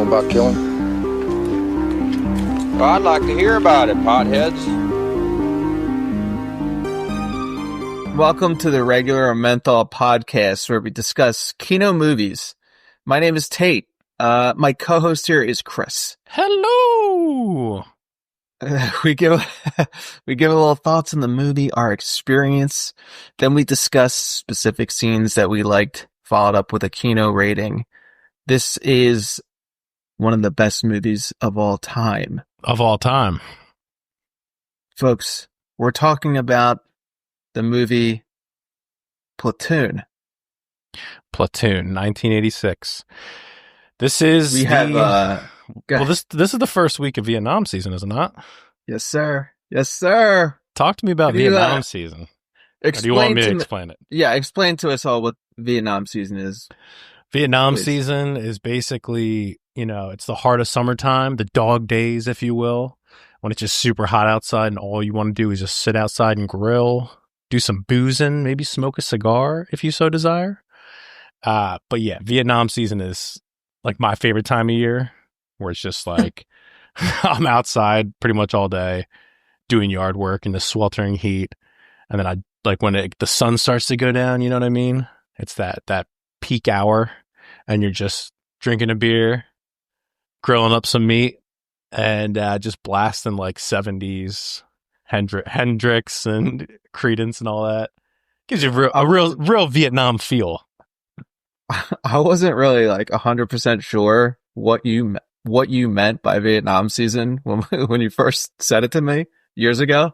know about killing? Well, I'd like to hear about it, potheads. Welcome to the regular Menthol podcast where we discuss Kino movies. My name is Tate. My co-host here is Chris. Hello. We give a little thoughts on the movie, our experience. Then we discuss specific scenes that we liked, followed up with a Kino rating. This is one of the best movies of all time. Of all time. Folks, we're talking about the movie Platoon. Platoon, 1986. This is this is the first week of Vietnam season, is it not? Yes, sir. Yes, sir. Talk to me about Vietnam season. Or do you want me to explain it? Yeah, explain to us all what Vietnam season is. Vietnam season is basically, it's the heart of summertime, the dog days, if you will, when it's just super hot outside and all you want to do is just sit outside and grill, do some boozing, maybe smoke a cigar if you so desire. But yeah, Vietnam season is like my favorite time of year, where it's just like I'm outside pretty much all day doing yard work in the sweltering heat. And then I like when the sun starts to go down, you know what I mean? It's that peak hour and you're just drinking a beer, grilling up some meat, and just blasting like 70s Hendrix and Credence and all that. Gives you a real Vietnam feel. I wasn't really like 100% sure what you meant by Vietnam season when you first said it to me years ago.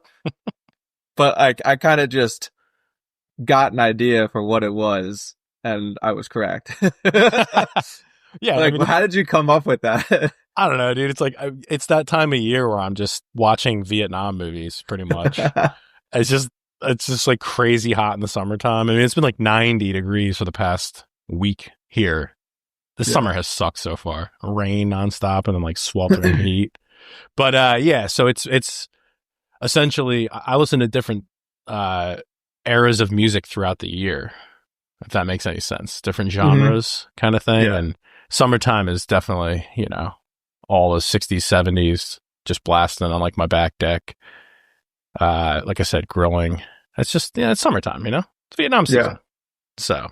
But I kind of just got an idea for what it was, and I was correct. Yeah. Like, how did you come up with that? I don't know, dude. It's like, it's that time of year where I'm just watching Vietnam movies pretty much. It's just like crazy hot in the summertime. I mean, it's been like 90 degrees for the past week here. The summer has sucked so far. Rain nonstop and then like sweltering heat. But yeah, so it's essentially, I listen to different eras of music throughout the year, if that makes any sense. Different genres kind of thing. Yeah. And summertime is definitely, all the 60s, 70s, just blasting on like my back deck. Like I said, grilling. It's just, it's summertime, it's Vietnam season. Yeah. So,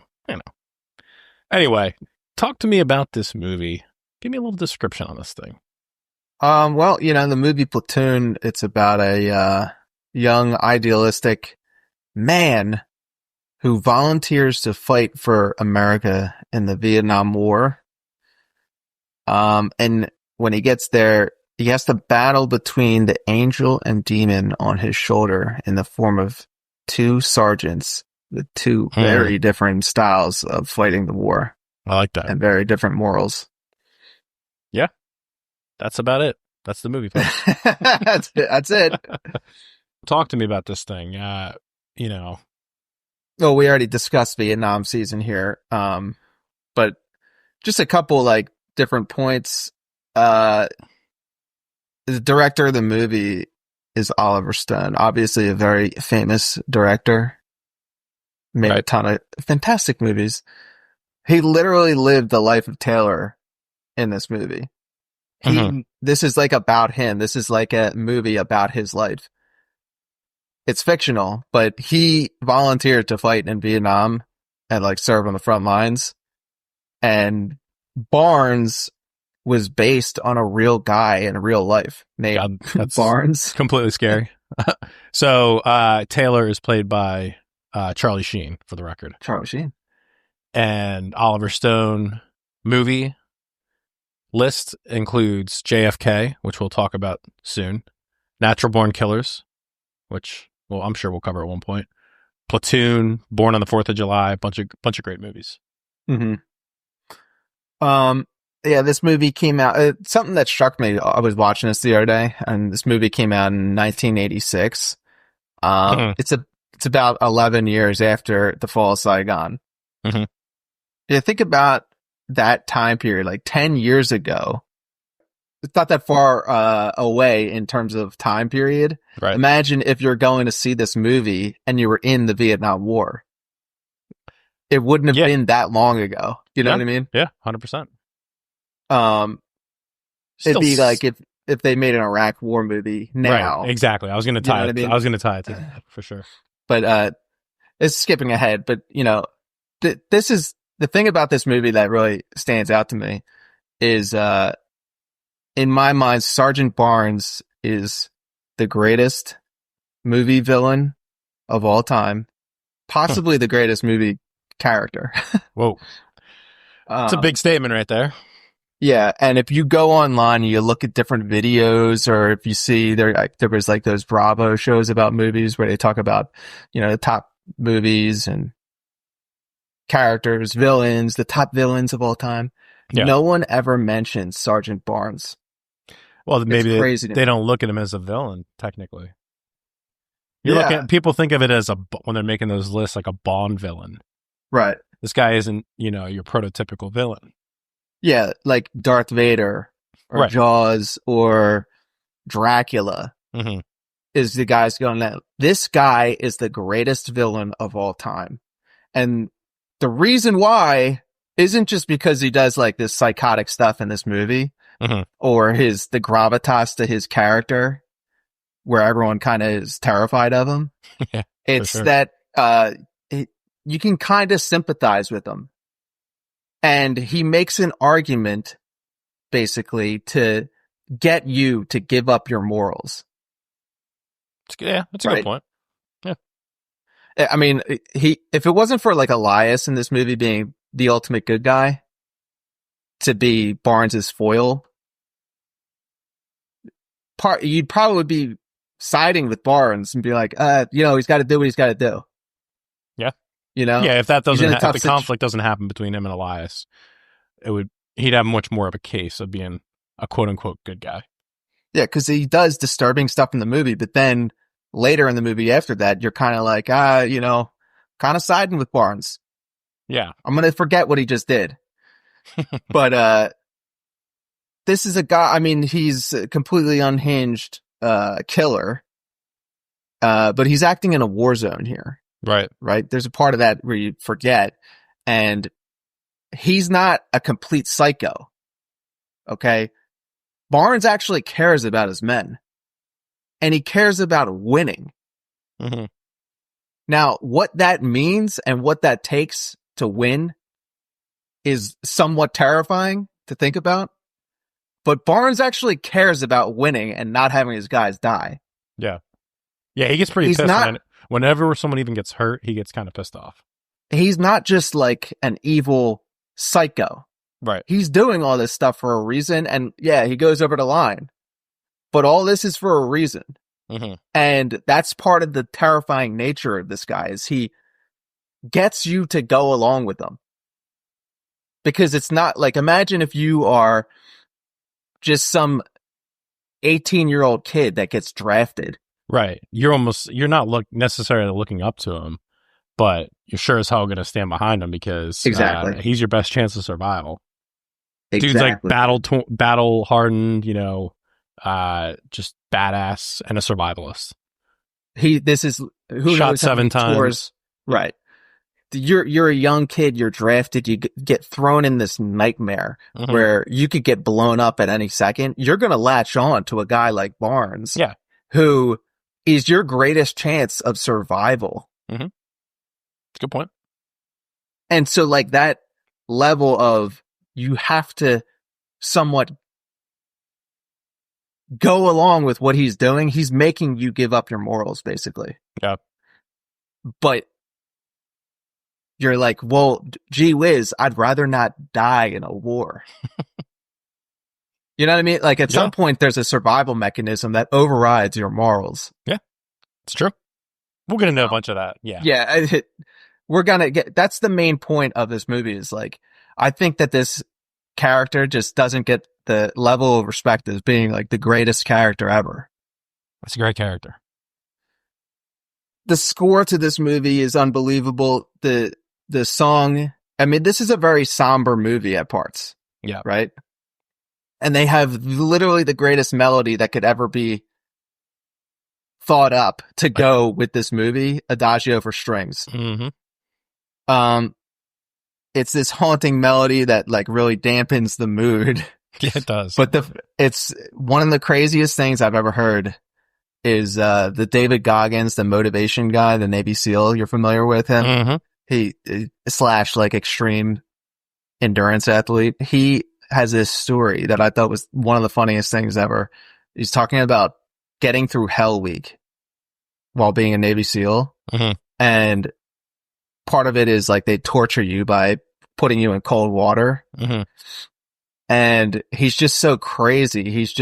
Anyway, talk to me about this movie. Give me a little description on this thing. Well, the movie Platoon, it's about a young, idealistic man who volunteers to fight for America in the Vietnam War. And when he gets there, he has to battle between the angel and demon on his shoulder in the form of two sergeants with two very different styles of fighting the war. I like that. And very different morals. Yeah. That's about it. That's the movie, folks. That's it. Talk to me about this thing. Well, we already discussed Vietnam season here. But just a couple like different points. The director of the movie is Oliver Stone, obviously a very famous director. Made a ton of fantastic movies. He literally lived the life of Taylor in this movie. This is like about him. This is like a movie about his life. It's fictional, but he volunteered to fight in Vietnam and like serve on the front lines. And Barnes was based on a real guy in real life named Barnes. Completely scary. So Taylor is played by Charlie Sheen, for the record. Charlie Sheen. And Oliver Stone movie list includes JFK, which we'll talk about soon. Natural Born Killers, which I'm sure we'll cover at one point. Platoon, Born on the 4th of July, bunch of great movies. Yeah, this movie came out. Something that struck me. I was watching this the other day, and this movie came out in 1986. It's about 11 years after the fall of Saigon. Yeah, think about that time period, like 10 years ago. It's not that far away in terms of time period. Right. Imagine if you're going to see this movie and you were in the Vietnam War. It wouldn't have been that long ago. You know what I mean? Yeah, 100%. It'd be like if they made an Iraq War movie now. Right, exactly. I was going to tie what it. I mean? I was going to tie it to that for sure. But it's skipping ahead. But this is the thing about this movie that really stands out to me is in my mind, Sergeant Barnes is the greatest movie villain of all time, possibly the greatest movie character. Whoa, it's a big statement right there. Yeah, and if you go online and you look at different videos, or if you see there was like those Bravo shows about movies where they talk about, the top movies and characters, villains, the top villains of all time. Yeah. No one ever mentions Sergeant Barnes. Well, maybe they don't look at him as a villain, technically. People think of it as when they're making those lists, like a Bond villain. Right. This guy isn't, your prototypical villain. Yeah, like Darth Vader or Jaws or Dracula is the guy's going that. This guy is the greatest villain of all time. And the reason why isn't just because he does like this psychotic stuff in this movie or the gravitas to his character where everyone kind of is terrified of him. Yeah, it's that you can kind of sympathize with him. And he makes an argument, basically, to get you to give up your morals. That's a good point. Yeah. I mean, if it wasn't for like Elias in this movie being the ultimate good guy, to be Barnes's foil, you'd probably be siding with Barnes and be like, he's got to do what he's got to do. Yeah. Yeah, if that doesn't if the conflict doesn't happen between him and Elias, he'd have much more of a case of being a quote unquote good guy. Yeah, because he does disturbing stuff in the movie, but then later in the movie after that, you're kind of like, kind of siding with Barnes. Yeah. I'm going to forget what he just did. But this is a guy, I mean, he's a completely unhinged killer, but he's acting in a war zone here. Right. There's a part of that where you forget, and he's not a complete psycho. Okay. Barnes actually cares about his men, and he cares about winning. Now, what that means and what that takes to win is somewhat terrifying to think about, but Barnes actually cares about winning and not having his guys die. Yeah. Yeah. He gets pretty pissed. Whenever someone even gets hurt, he gets kind of pissed off. He's not just like an evil psycho. Right. He's doing all this stuff for a reason. And yeah, he goes over the line. But all this is for a reason. And that's part of the terrifying nature of this guy is he gets you to go along with him. Because it's not like, imagine if you are just some 18-year-old kid that gets drafted. Right. You're not necessarily looking up to him, but you're sure as hell going to stand behind him because he's your best chance of survival. Exactly. Dude's like battle hardened, just badass and a survivalist. This is who shot knows 7 times. Tours. Right. You're a young kid, you're drafted, you get thrown in this nightmare where you could get blown up at any second. You're going to latch on to a guy like Barnes. Yeah. Who is your greatest chance of survival. Good point. And so like that level of you have to somewhat go along with what he's doing. He's making you give up your morals, basically. Yeah. But you're like, well, gee whiz, I'd rather not die in a war. You know what I mean? Like at some point there's a survival mechanism that overrides your morals. Yeah, it's true. We'll get into a bunch of that. Yeah. Yeah. We're going to that's the main point of this movie is like, I think that this character just doesn't get the level of respect as being like the greatest character ever. That's a great character. The score to this movie is unbelievable. The song, I mean, this is a very somber movie at parts. Yeah. Right? And they have literally the greatest melody that could ever be thought up to go with this movie, Adagio for strings. It's this haunting melody that like really dampens the mood Yeah, it does. But it's one of the craziest things I've ever heard is the David Goggins, the motivation guy, the Navy SEAL. You're familiar with him? Mm-hmm. He slash like extreme endurance athlete. He has this story that I thought was one of the funniest things ever. He's talking about getting through Hell Week while being a Navy SEAL. Mm-hmm. And part of it is like they torture you by putting you in cold water. Mm-hmm. And he's just so crazy. He's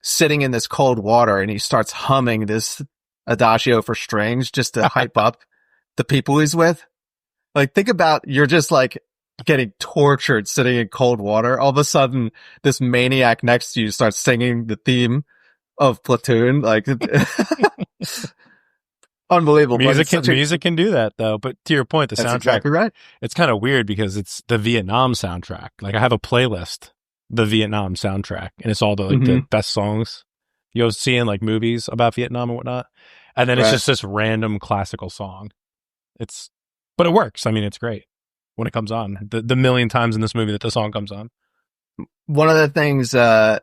sitting in this cold water and he starts humming this Adagio for strings just to hype up the people he's with. Like, think about, you're just like getting tortured sitting in cold water. All of a sudden, this maniac next to you starts singing the theme of Platoon. Like, unbelievable. Music can do that, though. But to your point, the That's soundtrack, exactly right. It's kind of weird because it's the Vietnam soundtrack. Like, I have a playlist, the Vietnam soundtrack, and it's all the the best songs you'll see in like movies about Vietnam and whatnot. And then it's just this random classical song. But it works. I mean, it's great when it comes on. The million times in this movie that the song comes on. One of the things I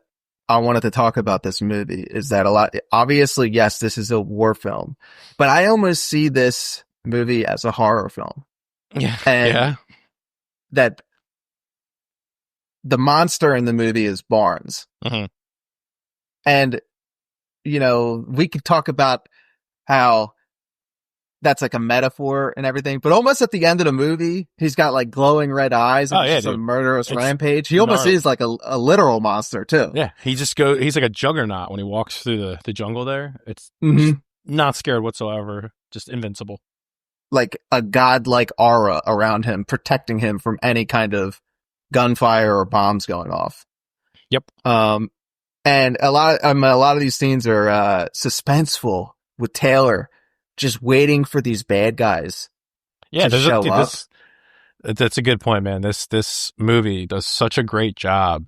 wanted to talk about this movie is that obviously, yes, this is a war film, but I almost see this movie as a horror film. Yeah. And that the monster in the movie is Barnes. Mm-hmm. And, you know, we could talk about how that's like a metaphor and everything, but almost at the end of the movie, he's got like glowing red eyes and it's a murderous rampage. He almost is like a literal monster too. Yeah. He's like a juggernaut when he walks through the jungle there. It's not scared whatsoever. Just invincible. Like a godlike aura around him, protecting him from any kind of gunfire or bombs going off. Yep. And a lot of these scenes are suspenseful with Taylor just waiting for these bad guys to show up. That's a good point, man. This movie does such a great job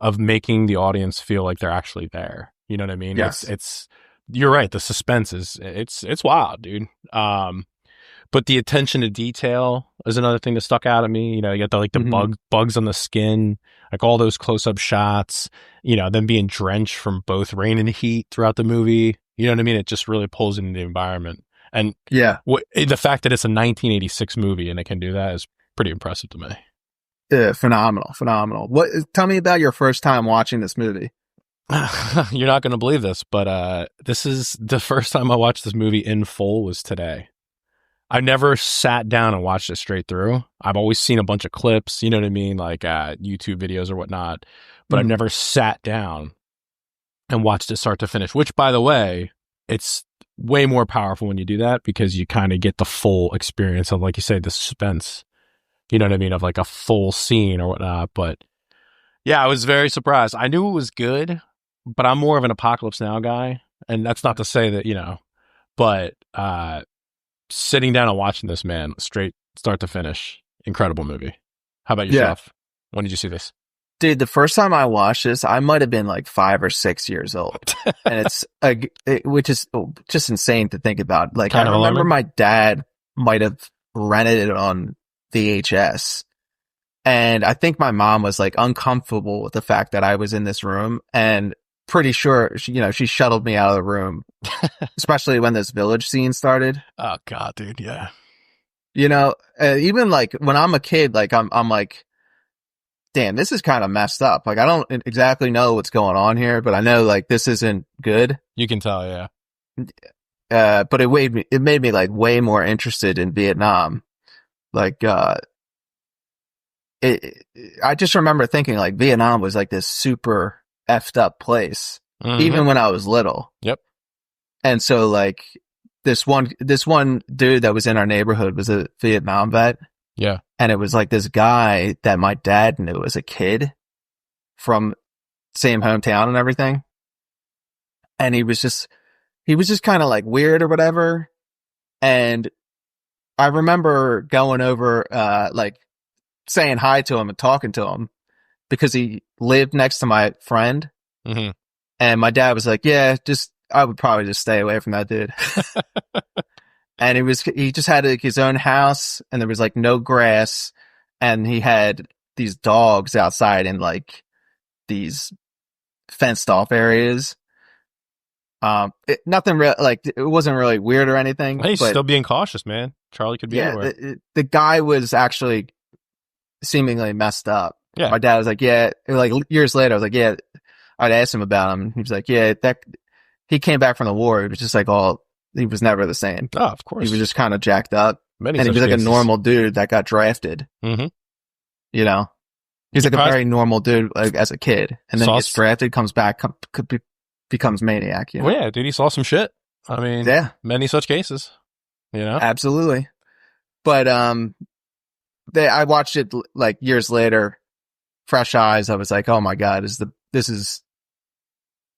of making the audience feel like they're actually there. You know what I mean? Yes. It's you're right. The suspense it's wild, dude. But the attention to detail is another thing that stuck out at me. You know, you got the bugs on the skin, like all those close-up shots, you know, them being drenched from both rain and heat throughout the movie. You know what I mean? It just really pulls into the environment. And the fact that it's a 1986 movie and it can do that is pretty impressive to me. Phenomenal. Tell me about your first time watching this movie. You're not going to believe this, but this is the first time I watched this movie in full was today. I've never sat down and watched it straight through. I've always seen a bunch of clips, you know what I mean, like YouTube videos or whatnot, but I've never sat down and watched it start to finish, which, by the way, it's way more powerful when you do that because you kind of get the full experience of, like you say, the suspense, you know what I mean, of like a full scene or whatnot. But yeah, I was very surprised. I knew it was good, but I'm more of an Apocalypse Now guy. And that's not to say that, you know, but sitting down and watching this, man, straight start to finish, incredible movie. How about yourself? When did you see this? Dude, the first time I watched this, I might have been like 5 or 6 years old. And which is just insane to think about. Like, I remember my dad might have rented it on VHS. And I think my mom was like uncomfortable with the fact that I was in this room, and pretty sure, she shuttled me out of the room, especially when this village scene started. Oh God, dude. Yeah. You know, even like when I'm a kid, like I'm like, damn, this is kind of messed up. Like, I don't exactly know what's going on here, but I know like this isn't good. You can tell, yeah. But it made me like way more interested in Vietnam. Like, I just remember thinking like Vietnam was like this super effed up place, even when I was little. Yep. And so like this one dude that was in our neighborhood was a Vietnam vet. Yeah. And it was like this guy that my dad knew as a kid from same hometown and everything. And he was just kind of like weird or whatever. And I remember going over, like saying hi to him and talking to him because he lived next to my friend. Mm-hmm. And my dad was like, yeah, I would probably just stay away from that dude. And he just had like his own house, and there was like no grass, and he had these dogs outside in like these fenced off areas. Nothing real, like it wasn't really weird or anything. He's but still being cautious, man. Charlie could be anywhere. The guy was actually seemingly messed up. Yeah. My dad was like, yeah, like years later, I was like, yeah, I'd asked him about him. He was like, yeah, he came back from the war. He was just like, he was never the same. Oh, of course. He was just kind of jacked up. Many and he was like cases. a normal dude that got drafted. Mm-hmm. You know, he's like a very normal dude, like as a kid, and then he gets drafted, comes back, becomes maniac. You know? Well, yeah, dude, he saw some shit. I mean, yeah, many such cases. You know, absolutely. But I watched it like years later, fresh eyes. I was like, oh my god, this is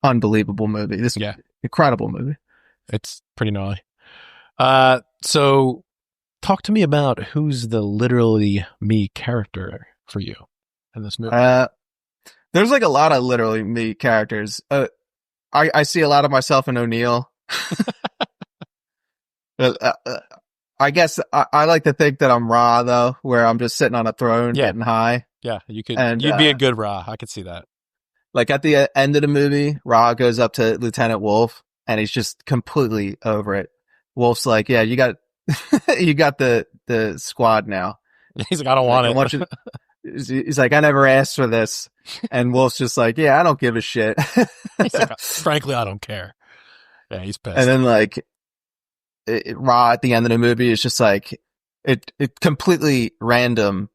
unbelievable movie. This incredible movie. It's pretty gnarly. So talk to me about who's the literally me character for you in this movie. There's like a lot of literally me characters. I see a lot of myself in O'Neill. I guess I like to think that I'm Ra though, where I'm just sitting on a throne getting high. Yeah, you'd be a good Ra. I could see that. Like at the end of the movie, Ra goes up to Lieutenant Wolf and he's just completely over it. Wolf's like, yeah, you got the squad now. He's like, I don't want it. He's like, I never asked for this. And Wolf's just like, yeah, I don't give a shit. He's like, frankly, I don't care. Yeah, he's pissed. And then like, Ra at the end of the movie is just like, it completely random.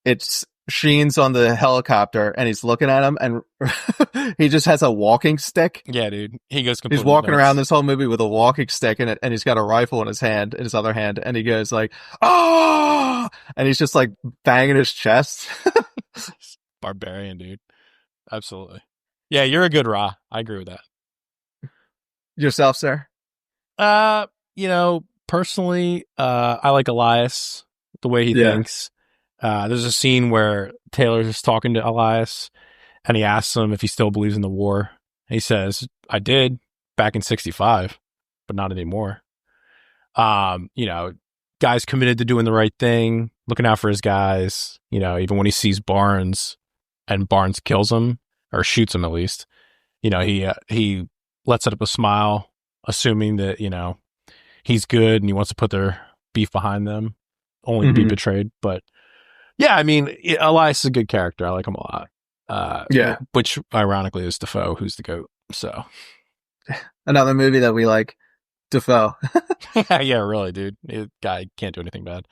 It's Sheen's on the helicopter and he's looking at him and he just has a walking stick. Yeah, dude. He goes completely He's walking nuts. around this whole movie with a walking stick and he's got a rifle in his other hand, and he goes like, oh, and he's just like banging his chest. Barbarian, dude. Absolutely. Yeah, you're a good Ra. I agree with that. Yourself, sir? Personally, I like Elias, the way he thinks. There's a scene where Taylor's just talking to Elias and he asks him if he still believes in the war. He says, I did back in 1965, but not anymore. Guy's committed to doing the right thing, looking out for his guys, even when he sees Barnes and Barnes kills him or shoots him at least, he lets up a smile, assuming that, he's good and he wants to put their beef behind them, only to be betrayed. But yeah, I mean, Elias is a good character. I like him a lot. Which ironically is Defoe, who's the GOAT. So another movie that we like, Defoe. Yeah, really, dude. Guy can't do anything bad.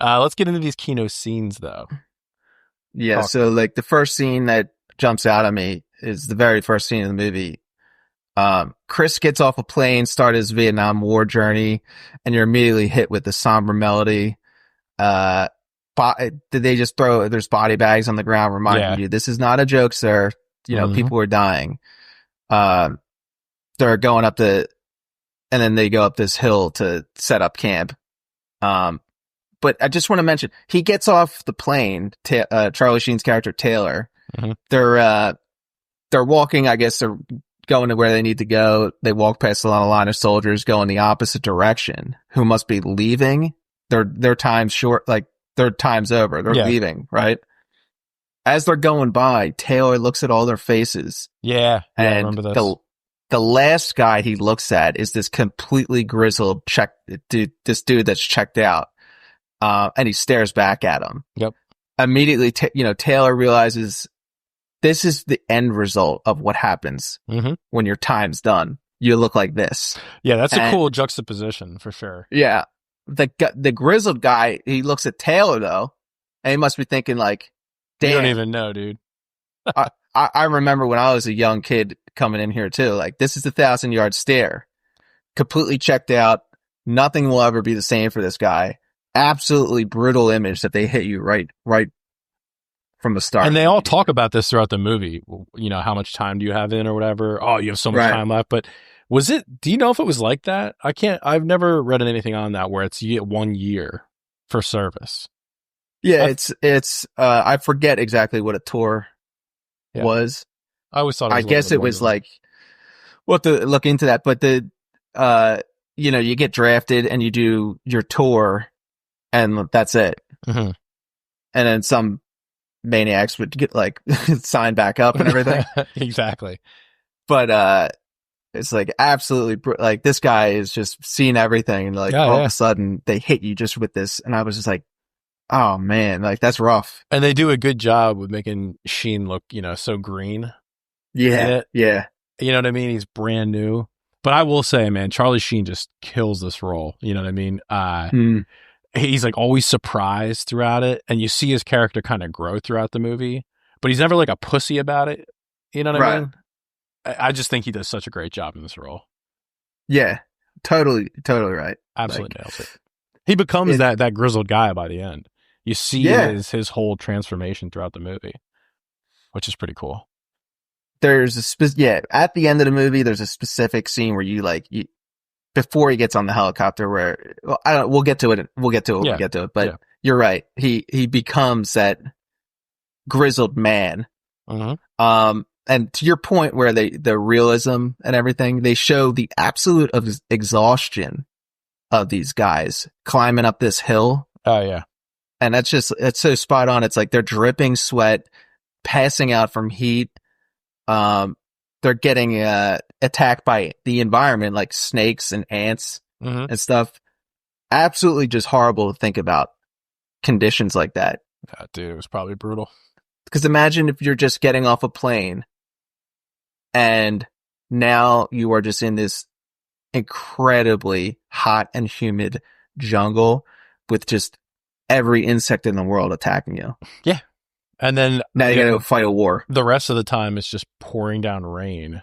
Let's get into these Kino scenes though. Yeah. So like the first scene that jumps out at me is the very first scene of the movie. Chris gets off a plane, start his Vietnam War journey, and you're immediately hit with the somber melody. Did they just there's body bags on the ground reminding you, this is not a joke, sir. People are dying. They're going up and then they go up this hill to set up camp. But I just want to mention, he gets off the plane, Charlie Sheen's character, Taylor. Mm-hmm. They're walking, I guess they're going to where they need to go. They walk past a line of soldiers going the opposite direction who must be leaving. Their time's short, like their time's over. They're leaving, right? As they're going by, Taylor looks at all their faces. Yeah, and I remember this. The last guy he looks at is this completely grizzled dude that's checked out. And he stares back at him. Yep. Immediately, Taylor realizes this is the end result of what happens when your time's done. You look like this. Yeah, that's a cool juxtaposition for sure. Yeah. The grizzled guy, he looks at Taylor though, and he must be thinking like, damn. You don't even know, dude. I remember when I was a young kid coming in here too, like this is the 1,000-yard stare. Completely checked out. Nothing will ever be the same for this guy. Absolutely brutal image that they hit you right from the start. And they all talk about this throughout the movie. How much time do you have in or whatever? Oh, you have so much time left. But do you know if it was like that? I've never read anything on that where it's 1 year for service. Yeah, it's I forget exactly what a tour was. I always thought I guess it was like, we'll have to look into that, but you get drafted and you do your tour and that's it. Mm-hmm. And then some maniacs would get like signed back up and everything. Exactly. But it's like absolutely like this guy is just seeing everything, and like all of a sudden they hit you just with this, and I was just like, oh man, like that's rough. And they do a good job with making Sheen look, so green. Yeah. You know what I mean? He's brand new. But I will say, man, Charlie Sheen just kills this role. You know what I mean? He's like always surprised throughout it, and you see his character kind of grow throughout the movie, but he's never like a pussy about it. You know what I mean? I just think he does such a great job in this role. Yeah, totally right. Absolutely nails it. He becomes that grizzled guy by the end. You see his whole transformation throughout the movie, which is pretty cool. There's at the end of the movie, there's a specific scene where before he gets on the helicopter, where we'll get to it. But you're right. He becomes that grizzled man. And to your point, where the realism and everything, they show the absolute exhaustion of these guys climbing up this hill. Oh yeah. And it's so spot on. It's like they're dripping sweat, passing out from heat. They're getting attacked by the environment, like snakes and ants and stuff. Absolutely just horrible to think about conditions like that. Yeah, dude, it was probably brutal. Because imagine if you're just getting off a plane and now you are just in this incredibly hot and humid jungle with just every insect in the world attacking you. Yeah. And then now you gotta fight a war. The rest of the time it's just pouring down rain.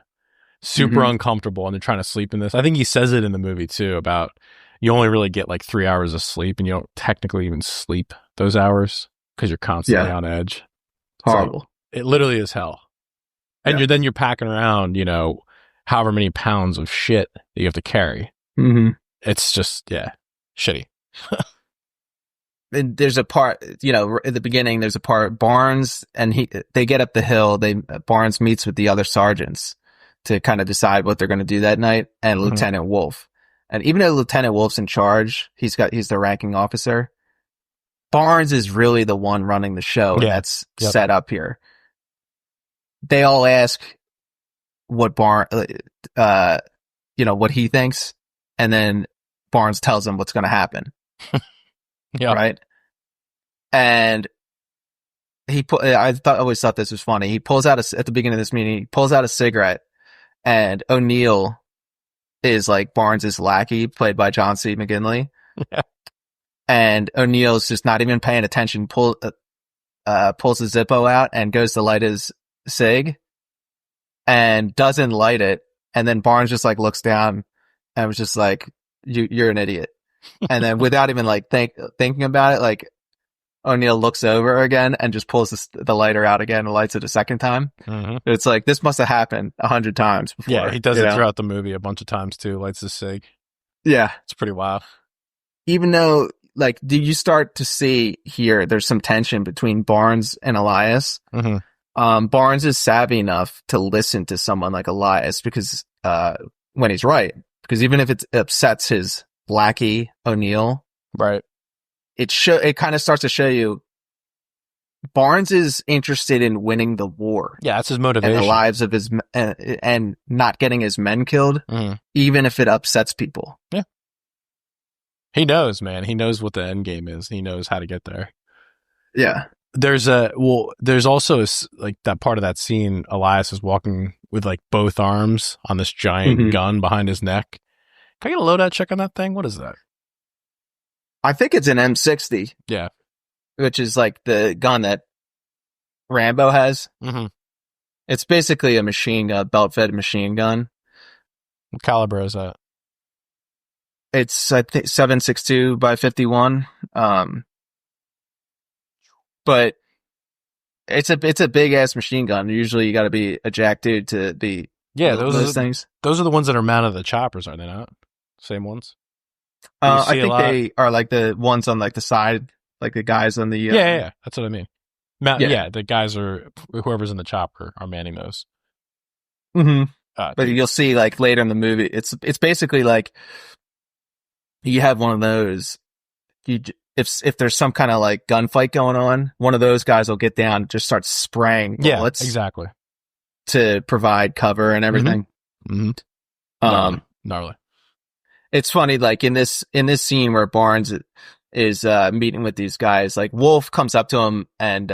Super uncomfortable, and they're trying to sleep in this. I think he says it in the movie too, about you only really get like 3 hours of sleep, and you don't technically even sleep those hours because you're constantly on edge. Horrible. So it literally is hell. And you're packing around, however many pounds of shit that you have to carry. It's just, shitty. And there's a part, at the beginning, there's a part Barnes and they get up the hill. Barnes meets with the other sergeants to kind of decide what they're going to do that night, and Lieutenant Wolf. And even though Lieutenant Wolf's in charge, he's the ranking officer. Barnes is really the one running the show that's set up here. They all ask what what he thinks, and then Barnes tells them what's going to happen. Right. And I always thought this was funny. He pulls out at the beginning of this meeting, he pulls out a cigarette, and O'Neill is like Barnes's lackey, played by John C. McGinley. And O'Neill's just not even paying attention, pulls the Zippo out and goes to light his cig and doesn't light it. And then Barnes just like looks down and was just like, you're an idiot. And then without even like thinking about it, like O'Neill looks over again and just pulls the lighter out again and lights it a second time. It's like, this must have happened 100 times before. Yeah, he does it throughout the movie a bunch of times too. Lights the cig. Yeah. It's pretty wild. Even though, like, do you start to see here, there's some tension between Barnes and Elias. Barnes is savvy enough to listen to someone like Elias because, when he's right, because even if it upsets his lackey O'Neill, right, it kind of starts to show you Barnes is interested in winning the war. Yeah, that's his motivation. And the lives of his and not getting his men killed, even if it upsets people. Yeah, he knows, man. He knows what the end game is. He knows how to get there. Yeah. There's also like that part of that scene. Elias is walking with like both arms on this giant gun behind his neck. Can I get a loadout check on that thing? What is that? I think it's an M60. Yeah. Which is like the gun that Rambo has. It's basically a belt-fed machine gun. What caliber is that? It's, I think, 7.62 by 51. But it's a big ass machine gun. Usually you got to be a jack dude to be those things. Those are the ones that are mounted on the choppers, are they not? Same ones? I think they are like the ones on like the side, like the guys on the yeah. That's what I mean. The guys are whoever's in the chopper are manning those. But you'll see like later in the movie, it's basically like you have one of those. if there's some kind of like gunfight going on, one of those guys will get down and just start spraying bullets exactly, to provide cover and everything. Gnarly. It's funny, like in this scene where Barnes is meeting with these guys, like Wolf comes up to him and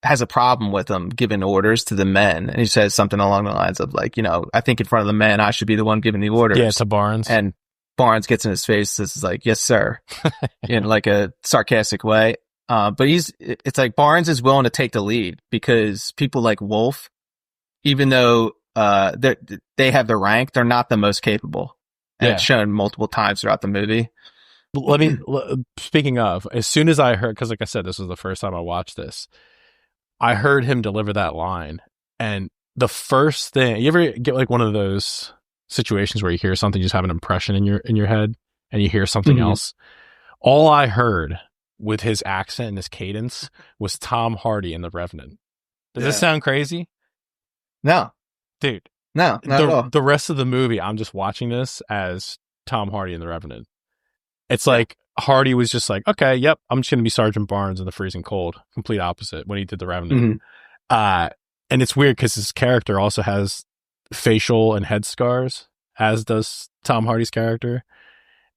has a problem with him giving orders to the men, and he says something along the lines of like, I think in front of the men I should be the one giving the orders. Yeah, to Barnes. And Barnes gets in his face, this is like, yes sir, in like a sarcastic way. But it's like Barnes is willing to take the lead because people like Wolf, even though they have the rank, they're not the most capable. And it's shown multiple times throughout the movie. Speaking of, as soon as I heard, because like I said, this was the first time I watched this, I heard him deliver that line, and the first thing, you ever get like one of those situations where you hear something, you just have an impression in your head, and you hear something else? All I heard with his accent and his cadence was Tom Hardy in The Revenant. Does this sound crazy? No, dude. No, not at all. The rest of the movie, I'm just watching this as Tom Hardy in The Revenant. It's like Hardy was just like, okay, yep, I'm just going to be Sergeant Barnes in the freezing cold. Complete opposite when he did The Revenant. And it's weird because his character also has facial and head scars, as does Tom Hardy's character.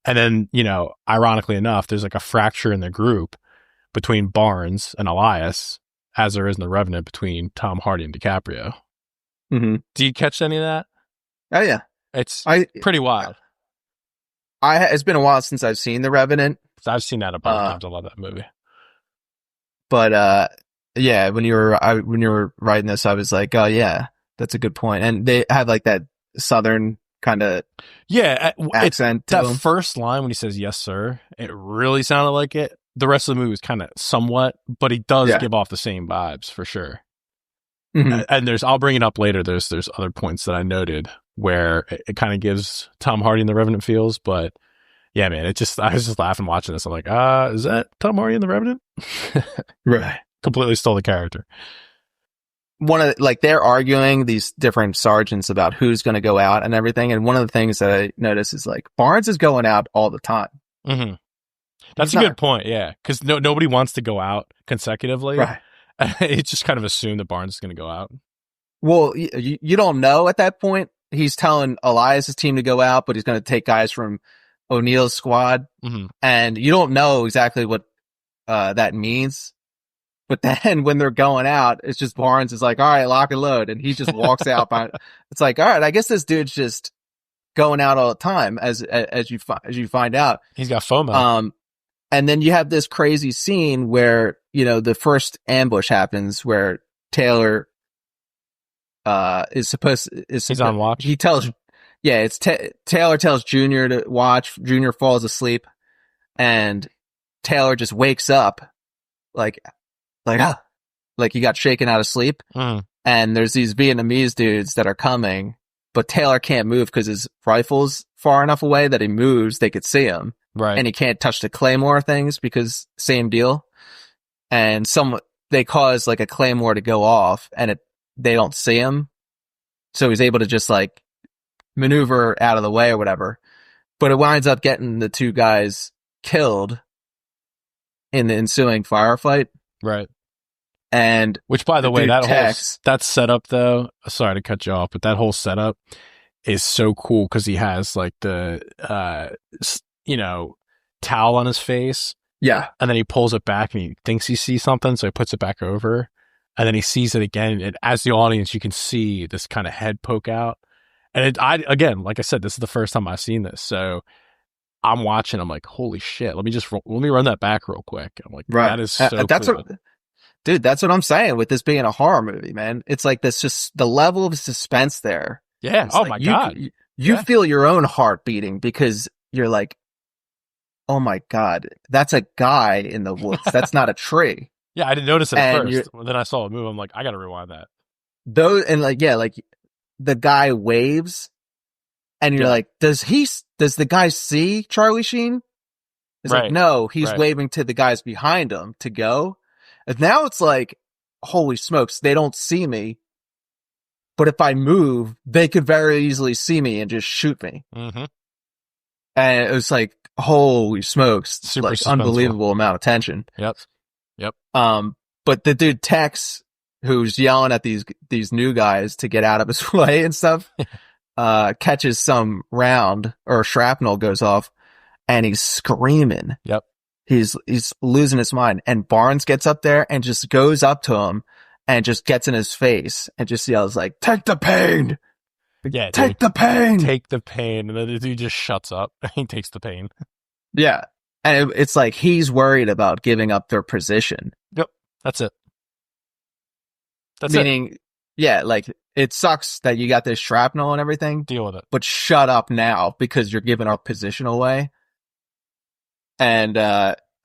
And then, ironically enough, there's like a fracture in the group between Barnes and Elias, as there is in The Revenant between Tom Hardy and DiCaprio. Do you catch any of that? Oh, yeah. It's pretty wild. It's been a while since I've seen The Revenant. I've seen that a bunch of times. I love that movie. But yeah, when you were writing this, I was like, oh yeah, that's a good point. And they have like that Southern kind of accent. That first line when he says "yes, sir," it really sounded like it. The rest of the movie is kind of somewhat, but he does give off the same vibes for sure. And I'll bring it up later. There's other points that I noted where it kind of gives Tom Hardy in The Revenant feels, but yeah, man, I was just laughing watching this. I'm like, is that Tom Hardy in The Revenant? Right. Completely stole the character. They're arguing, these different sergeants, about who's going to go out and everything. And one of the things that I noticed is like Barnes is going out all the time. That's a good point. Yeah. Cause nobody wants to go out consecutively. Right. It's just kind of assumed that Barnes is going to go out. Well, you don't know at that point. He's telling Elias' team to go out, but he's going to take guys from O'Neill's squad. And you don't know exactly what that means. But then when they're going out, it's just Barnes is like, all right, lock and load. And he just walks out. It's like, all right, I guess this dude's just going out all the time as you find out. He's got FOMO. And then you have this crazy scene where, the first ambush happens where Taylor he's on watch. He tells, Taylor tells Junior to watch. Junior falls asleep, and Taylor just wakes up like he got shaken out of sleep. And there's these Vietnamese dudes that are coming, but Taylor can't move because his rifle's far enough away that he moves, they could see him. Right. And he can't touch the claymore things because same deal. And they cause like a claymore to go off, and they don't see him. So he's able to just like maneuver out of the way or whatever. But it winds up getting the two guys killed in the ensuing firefight. Right. And which, by the way, that setup though, sorry to cut you off, but that whole setup is so cool because he has like the, towel on his face. Yeah. And then he pulls it back and he thinks he sees something. So he puts it back over, and then he sees it again. And as the audience, you can see this kind of head poke out. And again, like I said, this is the first time I've seen this. So I'm watching, I'm like, holy shit. Let me run that back real quick. I'm like, right. That is so cool. Dude, that's what I'm saying with this being a horror movie, man. It's like this, just the level of suspense there. Yeah. Oh my God. You feel your own heart beating because you're like, oh my God, that's a guy in the woods. That's not a tree. Yeah. I didn't notice it at first. Then I saw it move. I'm like, I got to rewind that. The guy waves and you're like, does the guy see Charlie Sheen? It's like, no, he's waving to the guys behind him to go. And now it's like, holy smokes, they don't see me. But if I move, they could very easily see me and just shoot me. And it was like, holy smokes, Super like suspenseful. unbelievable amount of tension. Yep. But the dude Tex, who's yelling at these new guys to get out of his way and stuff, catches some round or shrapnel goes off, and he's screaming. Yep. He's losing his mind. And Barnes gets up there and just goes up to him and just gets in his face and just yells like, "Take the pain! Yeah, Take the pain! Take the pain!" And then the dude just shuts up. He takes the pain. Yeah. And it's like he's worried about giving up their position. Yep. That's it. Meaning, yeah, like it sucks that you got this shrapnel and everything. Deal with it. But shut up now because you're giving our position away. And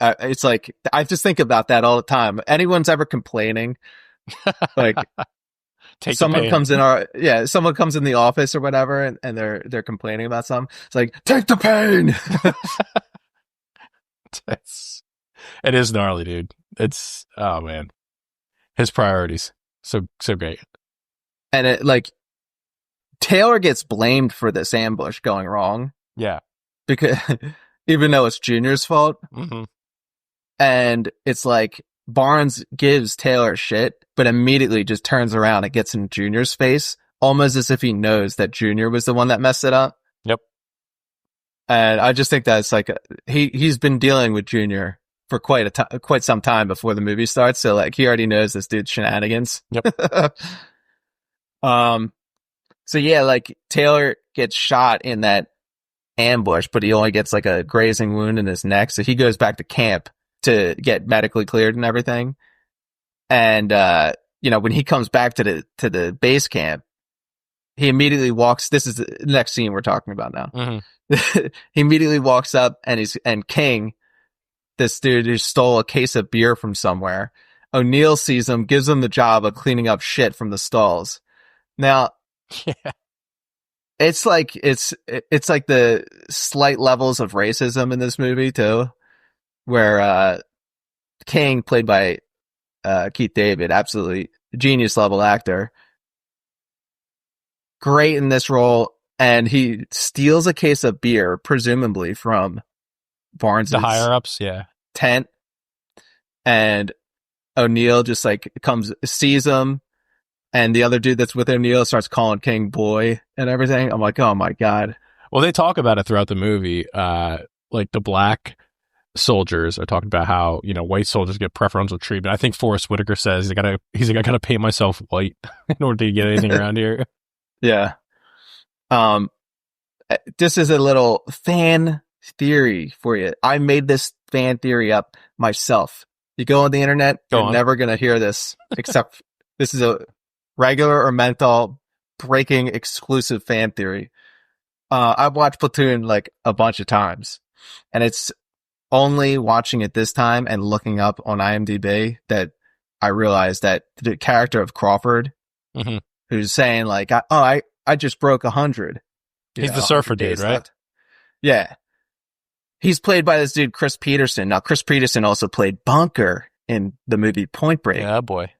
it's like, I just think about that all the time. Anyone's ever complaining, like someone comes in someone comes in the office or whatever, and they're complaining about something. It's like, take the pain. It is gnarly, dude. It's, oh man, his priorities so great. And it like Taylor gets blamed for this ambush going wrong. Yeah, because even though it's Junior's fault, and it's like Barnes gives Taylor shit, but immediately just turns around and gets in Junior's face, almost as if he knows that Junior was the one that messed it up. Yep. And I just think that's like he's been dealing with Junior for quite some time before the movie starts, so like he already knows this dude's shenanigans. Yep. So yeah, like Taylor gets shot in that ambush, but he only gets like a grazing wound in his neck, so he goes back to camp to get medically cleared and everything. And when he comes back to the base camp, he immediately walks. This is the next scene we're talking about now. He immediately walks up and King, this dude who stole a case of beer from somewhere, O'Neill sees him, gives him the job of cleaning up shit from the stalls. Now, it's like the slight levels of racism in this movie too, where King, played by Keith David, absolutely genius level actor, great in this role, and he steals a case of beer, presumably from Barnes' the higher ups, tent, and O'Neill just like sees him, and the other dude that's with O'Neill starts calling King boy and everything. I'm like, oh my god. Well, they talk about it throughout the movie. Like the black soldiers are talking about how white soldiers get preferential treatment. I think Forrest Whitaker says he's like I gotta paint myself white in order to get anything around here. Yeah. This is a little fan theory for you. I made this fan theory up myself. You go on the internet, you're never going to hear this, except this is a regular or menthol breaking exclusive fan theory. I've watched Platoon like a bunch of times, and it's only watching it this time and looking up on IMDb that I realized that the character of Crawford, who's saying like, I just broke 100. He's the surfer dude, right? Left. Yeah. He's played by this dude, Chris Peterson. Now, Chris Peterson also played Bunker in the movie Point Break. Yeah, boy.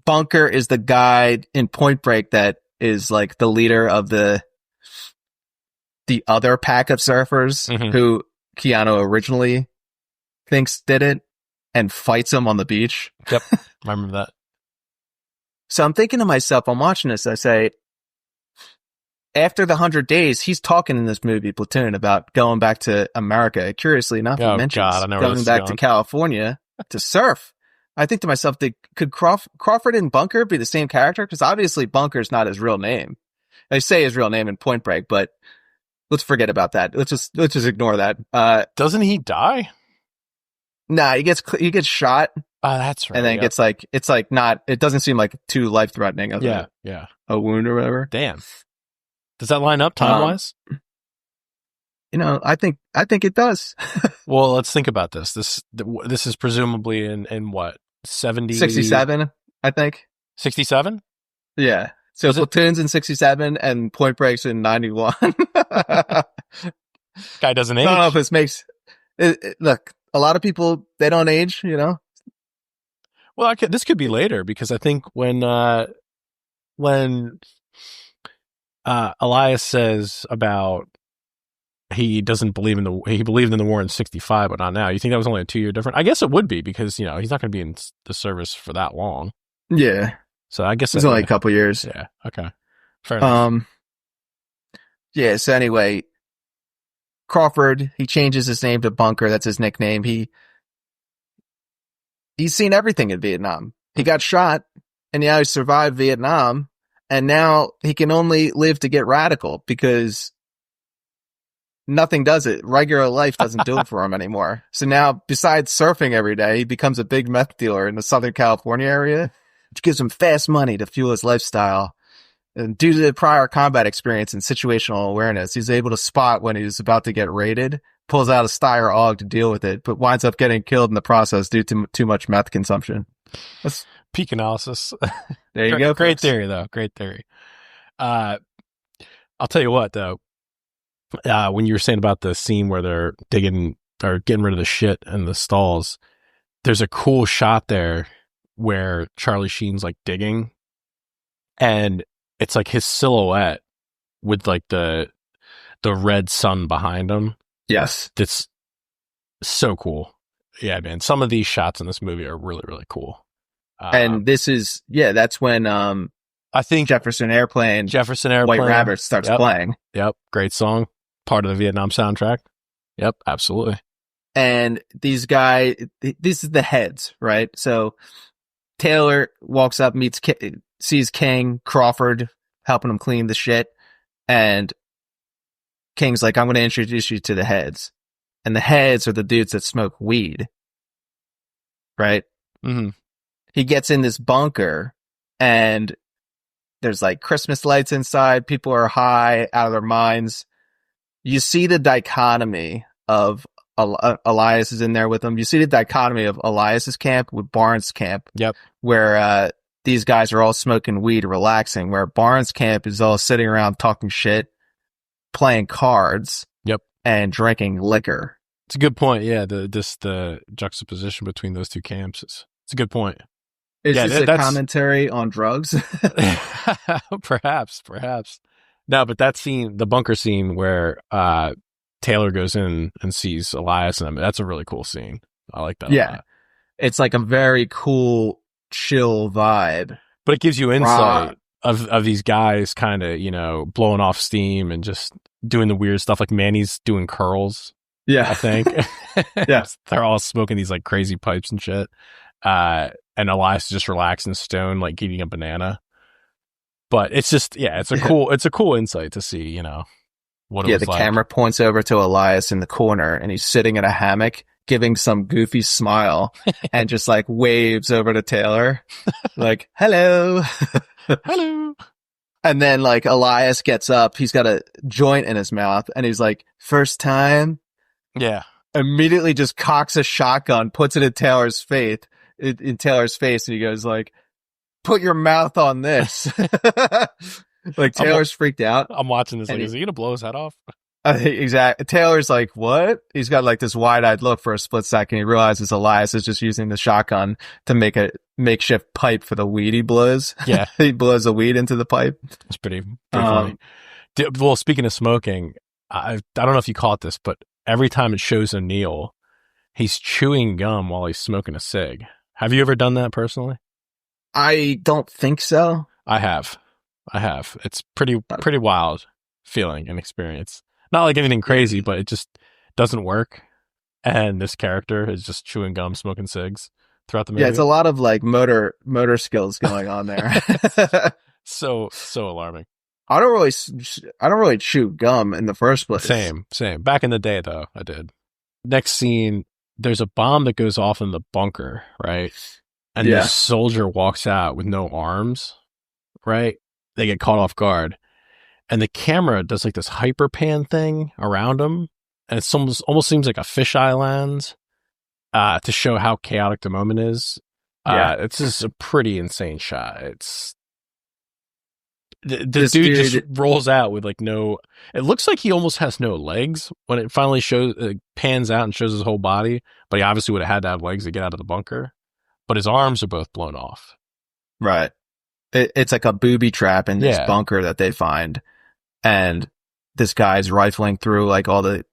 Bunker is the guy in Point Break that is like the leader of the other pack of surfers who Keanu originally thinks did it and fights him on the beach. Yep. I remember that. So I'm thinking to myself, I'm watching this, I say, after the 100 days, he's talking in this movie, Platoon, about going back to America. Curiously enough, he mentions going back to California to surf. I think to myself, could Crawford and Bunker be the same character? Because obviously Bunker's not his real name. They say his real name in Point Break, but let's forget about that. Let's just ignore that. Doesn't he die? Nah, he gets shot. Oh, that's right. And then it doesn't seem like too life threatening of a wound or whatever. Damn. Does that line up time-wise? I think it does. Well, let's think about this. This is presumably in what? 67, I think. 67? Yeah. So Platoon's in 67 and Point Break's in 91. Guy doesn't age. I don't know if this makes it, look, a lot of people, they don't age, Well, this could be later because I think when Elias says about he doesn't believe he believed in the war in 65, but not now. You think that was only a 2-year difference? I guess it would be because, you know, he's not going to be in the service for that long. Yeah. So I guess It's only a couple years. Yeah. Okay. Fair enough. Yeah. So anyway, Crawford, he changes his name to Bunker. That's his nickname. He's seen everything in Vietnam. He got shot and now he survived Vietnam, and now he can only live to get radical because nothing does it. Regular life doesn't do it for him anymore. So now, besides surfing every day, he becomes a big meth dealer in the Southern California area, which gives him fast money to fuel his lifestyle. And due to the prior combat experience and situational awareness, he's able to spot when he's about to get raided, pulls out a Steyr AUG to deal with it, but winds up getting killed in the process due to too much meth consumption. That's peak analysis. There you go. Great theory, though. Great theory. I'll tell you what, though. When you were saying about the scene where they're digging or getting rid of the shit in the stalls, there's a cool shot there where Charlie Sheen's like digging, and it's like his silhouette with like the red sun behind him. Yes. That's so cool. Yeah, man. Some of these shots in this movie are really, really cool. And this is, that's when I think Jefferson Airplane White Rabbit starts playing. Yep. Great song. Part of the Vietnam soundtrack. Yep. Absolutely. And these guys, this is the heads, right? So Taylor walks up, sees King, Crawford helping him clean the shit. And King's like, I'm going to introduce you to the heads. And the heads are the dudes that smoke weed. Right? Mm-hmm. He gets in this bunker and there's like Christmas lights inside. People are high, out of their minds. You see the dichotomy of Elias is in there with them. You see the dichotomy of Elias's camp with Barnes' camp. Yep. Where these guys are all smoking weed, relaxing. Where Barnes' camp is all sitting around talking shit, playing cards. Yep. And drinking liquor. It's a good point. Yeah. The juxtaposition between those two camps it's a good point. Is this a commentary on drugs? Perhaps. No, but that scene, the bunker scene where Taylor goes in and sees Elias and them, that's a really cool scene. I like that. Yeah. It's like a very cool, chill vibe. But it gives you insight of these guys kind of, you know, blowing off steam and just doing the weird stuff. Like Manny's doing curls. Yeah. I think. Yeah. They're all smoking these like crazy pipes and shit. And Elias is just relaxed and stoned, like eating a banana. But it's just, it's a cool insight to see, you know, what it was like. Camera points over to Elias in the corner and he's sitting in a hammock giving some goofy smile and just like waves over to Taylor like, hello. Hello. And then like Elias gets up, he's got a joint in his mouth and he's like, first time. Yeah. Immediately just cocks a shotgun, puts it in Taylor's face. In Taylor's face, and he goes like, "Put your mouth on this." Like Taylor's freaked out. I'm watching this. Like, is he gonna blow his head off? Exactly. Taylor's like, "What?" He's got like this wide-eyed look for a split second. He realizes Elias is just using the shotgun to make a makeshift pipe for the weed he blows. Yeah, he blows the weed into the pipe. It's pretty funny. Well, speaking of smoking, I don't know if you caught this, but every time it shows O'Neill, he's chewing gum while he's smoking a cig. Have you ever done that personally? I don't think so. I have. It's pretty wild feeling and experience. Not like anything crazy, but it just doesn't work. And this character is just chewing gum, smoking cigs throughout the movie. Yeah, it's a lot of like motor skills going on there. so alarming. I don't really chew gum in the first place. Same. Back in the day, though, I did. Next scene, there's a bomb that goes off in the bunker, right? And this soldier walks out with no arms, right? They get caught off guard. And the camera does like this hyper pan thing around him. And it almost seems like a fisheye lens to show how chaotic the moment is. It's just a pretty insane shot. It's the dude just rolls out with like no. It looks like he almost has no legs when it finally pans out and shows his whole body. But he obviously would have had to have legs to get out of the bunker. But his arms are both blown off. Right. It's like a booby trap in this bunker that they find. And this guy's rifling through like all the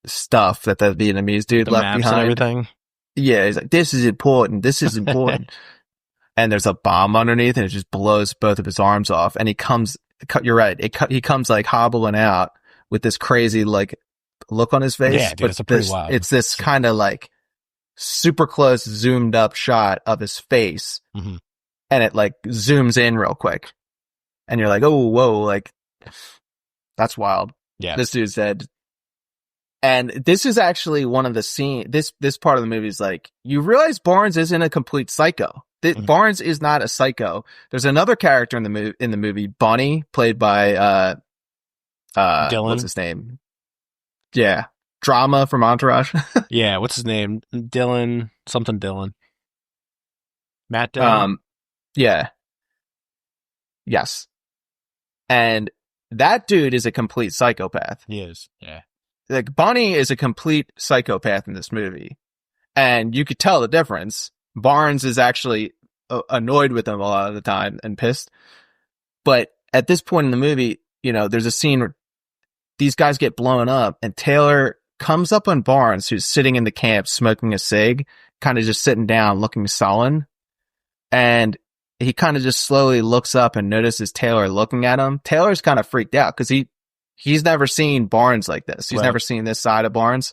stuff that the Vietnamese dude The left maps behind. and everything. Yeah, he's like, this is important. This is important. And there's a bomb underneath, and it just blows both of his arms off. And you're right. He comes like hobbling out with this crazy like look on his face. Yeah, dude, it's pretty wild. It's this kind of like super close, zoomed up shot of his face, mm-hmm. and it like zooms in real quick, and you're like, oh, whoa, like that's wild. Yeah, this dude's dead. And this is actually one of the scenes. This part of the movie is like, you realize Barnes isn't a complete psycho. Mm-hmm. Barnes is not a psycho. There's another character in the movie, Bunny, played by Dylan. What's his name? Yeah, Drama from Entourage. Yeah, what's his name? Dylan, something Dylan. Matt Dylan. Yeah. Yes. And that dude is a complete psychopath. He is. Yeah. Like, Bunny is a complete psychopath in this movie. And you could tell the difference. Barnes is actually annoyed with him a lot of the time and pissed. But at this point in the movie, you know, there's a scene where these guys get blown up, and Taylor comes up on Barnes, who's sitting in the camp smoking a cig, kind of just sitting down looking sullen. And he kind of just slowly looks up and notices Taylor looking at him. Taylor's kind of freaked out because he's never seen Barnes like this. He's never seen this side of Barnes.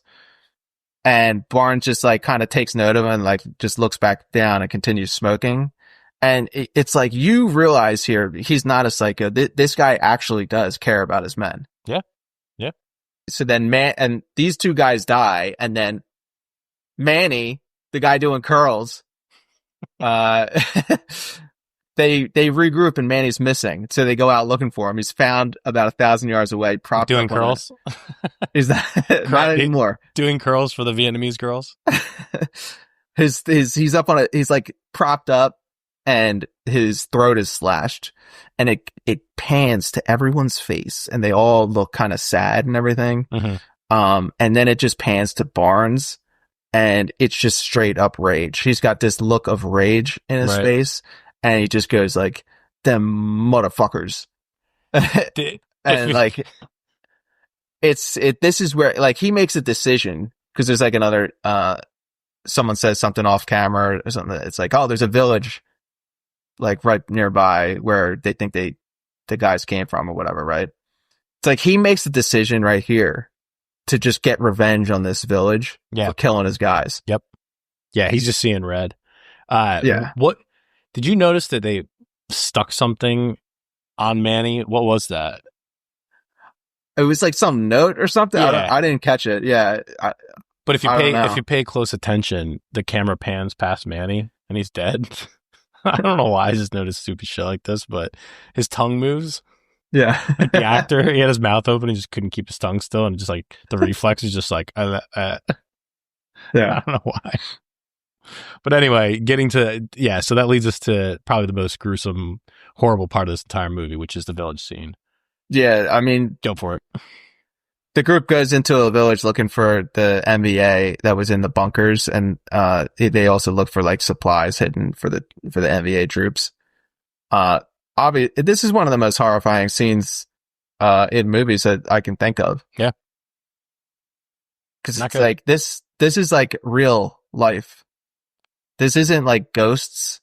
And Barnes just like kind of takes note of him and like just looks back down and continues smoking. And it's like, you realize here, he's not a psycho. This guy actually does care about his men. Yeah. Yeah. So then and these two guys die. And then Manny, the guy doing curls, they regroup and Manny's missing. So they go out looking for him. He's found about 1,000 yards away, propped doing up curls. He's not anymore. Doing curls for the Vietnamese girls. He's up on he's like propped up and his throat is slashed, and it pans to everyone's face and they all look kind of sad and everything. Mm-hmm. And then it just pans to Barnes, and it's just straight up rage. He's got this look of rage in his face. And he just goes like, them motherfuckers. And like, this is where like he makes a decision, because there's like another, someone says something off camera or something. It's like, oh, there's a village like right nearby where they think the guys came from or whatever. Right. It's like, he makes a decision right here to just get revenge on this village for killing his guys. Yep. Yeah. He's just seeing red. Yeah. What? Did you notice that they stuck something on Manny? What was that? It was like some note or something. Yeah. I didn't catch it. Yeah. But if you pay close attention, the camera pans past Manny and he's dead. I don't know why I just noticed stupid shit like this, but his tongue moves. Yeah. Like the actor, he had his mouth open and just couldn't keep his tongue still, and just like the reflex is just like Yeah. I don't know why. But anyway, so that leads us to probably the most gruesome, horrible part of this entire movie, which is the village scene. Yeah, I mean, go for it. The group goes into a village looking for the MVA that was in the bunkers, and they also look for like supplies hidden for the MVA troops. This is one of the most horrifying scenes in movies that I can think of. Yeah, because it's like this is like real life. This isn't like ghosts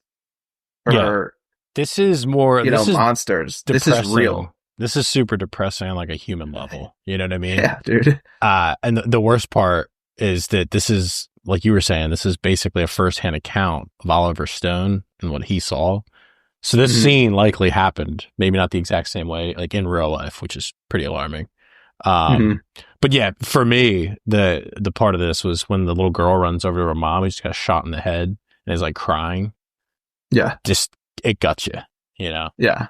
or this is more monsters. Depressing. This is real. This is super depressing on like a human level. You know what I mean? Yeah, dude. And the worst part is that this is, like you were saying, this is basically a firsthand account of Oliver Stone and what he saw. So this scene likely happened, maybe not the exact same way, like in real life, which is pretty alarming. But yeah, for me, the part of this was when the little girl runs over to her mom, who just got shot in the head and is like crying. Yeah. Just, it got you, you know? Yeah.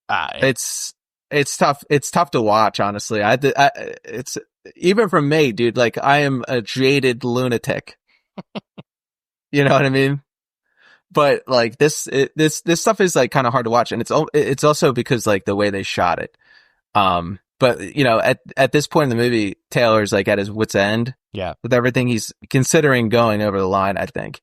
It's tough. It's tough to watch, honestly. It's even for me, dude, like I am a jaded lunatic. You know what I mean? But like this stuff is like kind of hard to watch. And it's also because like the way they shot it. But you know, at this point in the movie, Taylor's like at his wit's end. Yeah. With everything, he's considering going over the line, I think.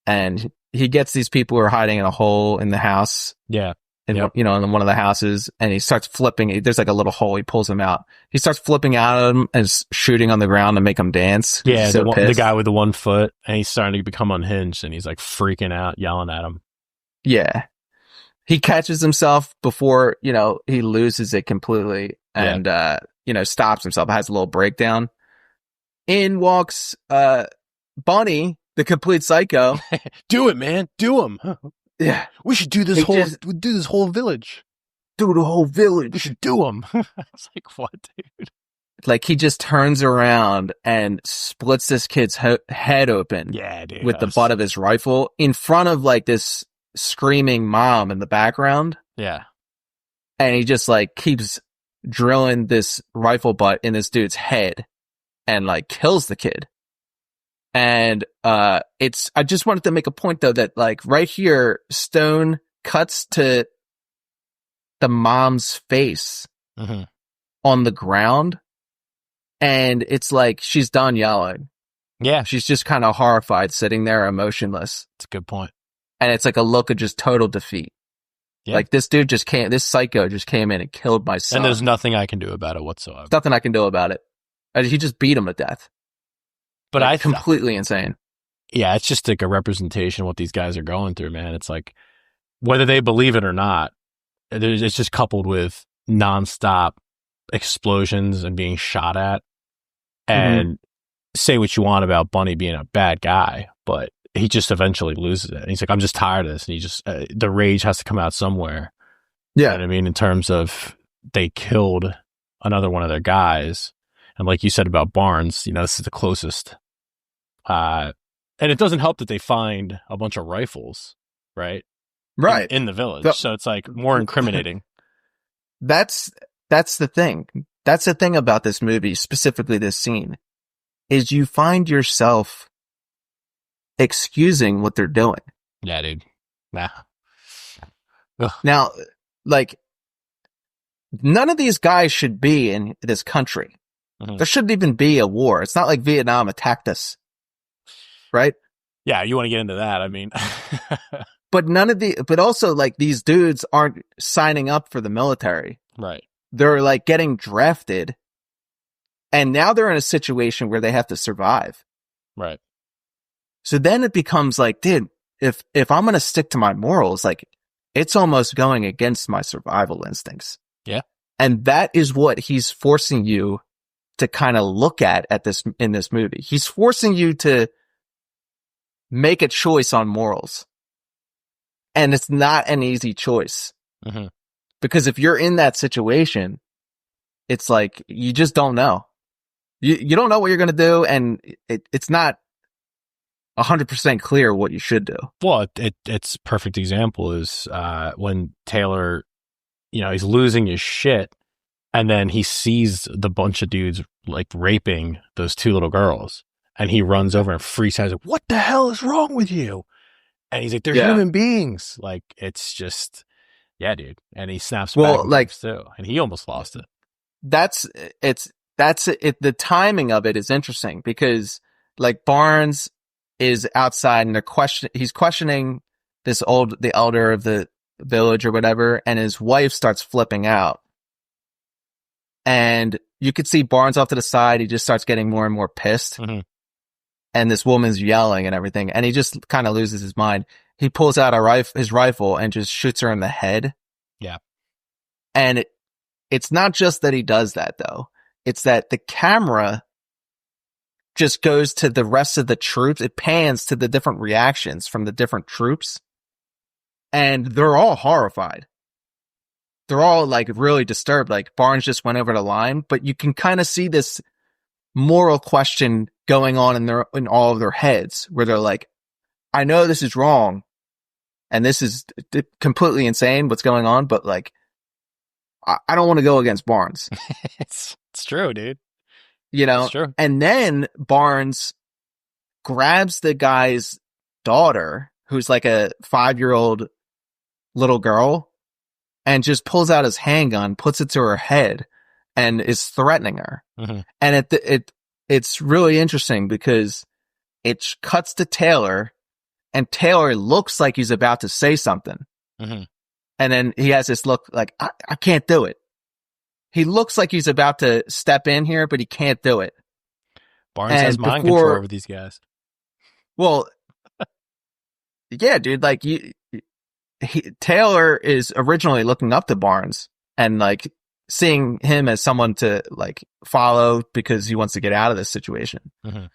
And he gets these people who are hiding in a hole in the house. Yeah. in Yep. in one of the houses, and he starts flipping. There's like a little hole. He pulls him out. He starts flipping out at him and shooting on the ground to make him dance. Yeah, He's so the pissed. guy with the 1 foot, and he's starting to become unhinged, and he's like freaking out, yelling at him. Yeah. He catches himself before, he loses it completely and, stops himself, has a little breakdown. In walks, Bunny, the complete psycho. Do it, man. Do him. Yeah. We should do this do this whole village. Do the whole village. We should do him. It's like, what, dude? Like, he just turns around and splits this kid's head open. Yeah, dude. With the butt of his rifle in front of like this screaming mom in the background. Yeah. And he just like keeps drilling this rifle butt in this dude's head and like kills the kid. And I just wanted to make a point though that like right here, Stone cuts to the mom's face on the ground, and it's like she's done yelling. Yeah. She's just kind of horrified, sitting there emotionless. That's a good point. And it's like a look of just total defeat. Yeah. Like this psycho just came in and killed my son. And there's nothing I can do about it whatsoever. Nothing I can do about it. He just beat him to death. But like, completely insane. Yeah, it's just like a representation of what these guys are going through, man. It's like, whether they believe it or not, it's just coupled with nonstop explosions and being shot at. And say what you want about Bunny being a bad guy, but he just eventually loses it. And he's like, I'm just tired of this. And he just, the rage has to come out somewhere. Yeah. You know what I mean? In terms of they killed another one of their guys. And like you said about Barnes, this is the closest. And it doesn't help that they find a bunch of rifles, right? Right. In the village. So it's like more incriminating. That's the thing. That's the thing about this movie, specifically this scene, is you find yourself excusing what they're doing. Yeah, dude. Nah. Ugh. Now, like, none of these guys should be in this country. There shouldn't even be a war. It's not like Vietnam attacked us. Right? Yeah, you want to get into that. I mean, but also like these dudes aren't signing up for the military. Right. They're like getting drafted, and now they're in a situation where they have to survive. Right. So then it becomes like, dude, if I'm going to stick to my morals, like it's almost going against my survival instincts. Yeah. And that is what he's forcing you to kind of look at in this movie. He's forcing you to make a choice on morals. And it's not an easy choice. Because if you're in that situation, it's like, you just don't know. You don't know what you're going to do, and it's not 100% clear what you should do. Well, it's perfect example is when Taylor, he's losing his shit, and then he sees the bunch of dudes like raping those two little girls, and he runs over and freaks out. He's like, "What the hell is wrong with you?" And he's like, "They're human beings." Like, it's just, yeah, dude. And he snaps back. Well, like, too, and he almost lost it. That's it. The timing of it is interesting because like Barnes is outside and he's questioning the elder of the village or whatever, and his wife starts flipping out. And you could see Barnes off to the side. He just starts getting more and more pissed. And this woman's yelling and everything. And he just kind of loses his mind. He pulls out his rifle and just shoots her in the head. Yeah. And it's not just that he does that though. It's that the camera just goes to the rest of the troops. It pans to the different reactions from the different troops. And they're all horrified. They're all like really disturbed. Like Barnes just went over the line, but you can kind of see this moral question going on in all of their heads where they're like, I know this is wrong and this is completely insane what's going on, but like, I don't want to go against Barnes. It's true, dude. It's true. And then Barnes grabs the guy's daughter, who's like a 5-year-old little girl, and just pulls out his handgun, puts it to her head, and is threatening her. And it's really interesting because it cuts to Taylor, and Taylor looks like he's about to say something. And And then he has this look like, I can't do it. He looks like he's about to step in here, but he can't do it. Barnes has mind control over these guys. Well, yeah, dude, like Taylor is originally looking up to Barnes and like seeing him as someone to like follow because he wants to get out of this situation. Mm-hmm.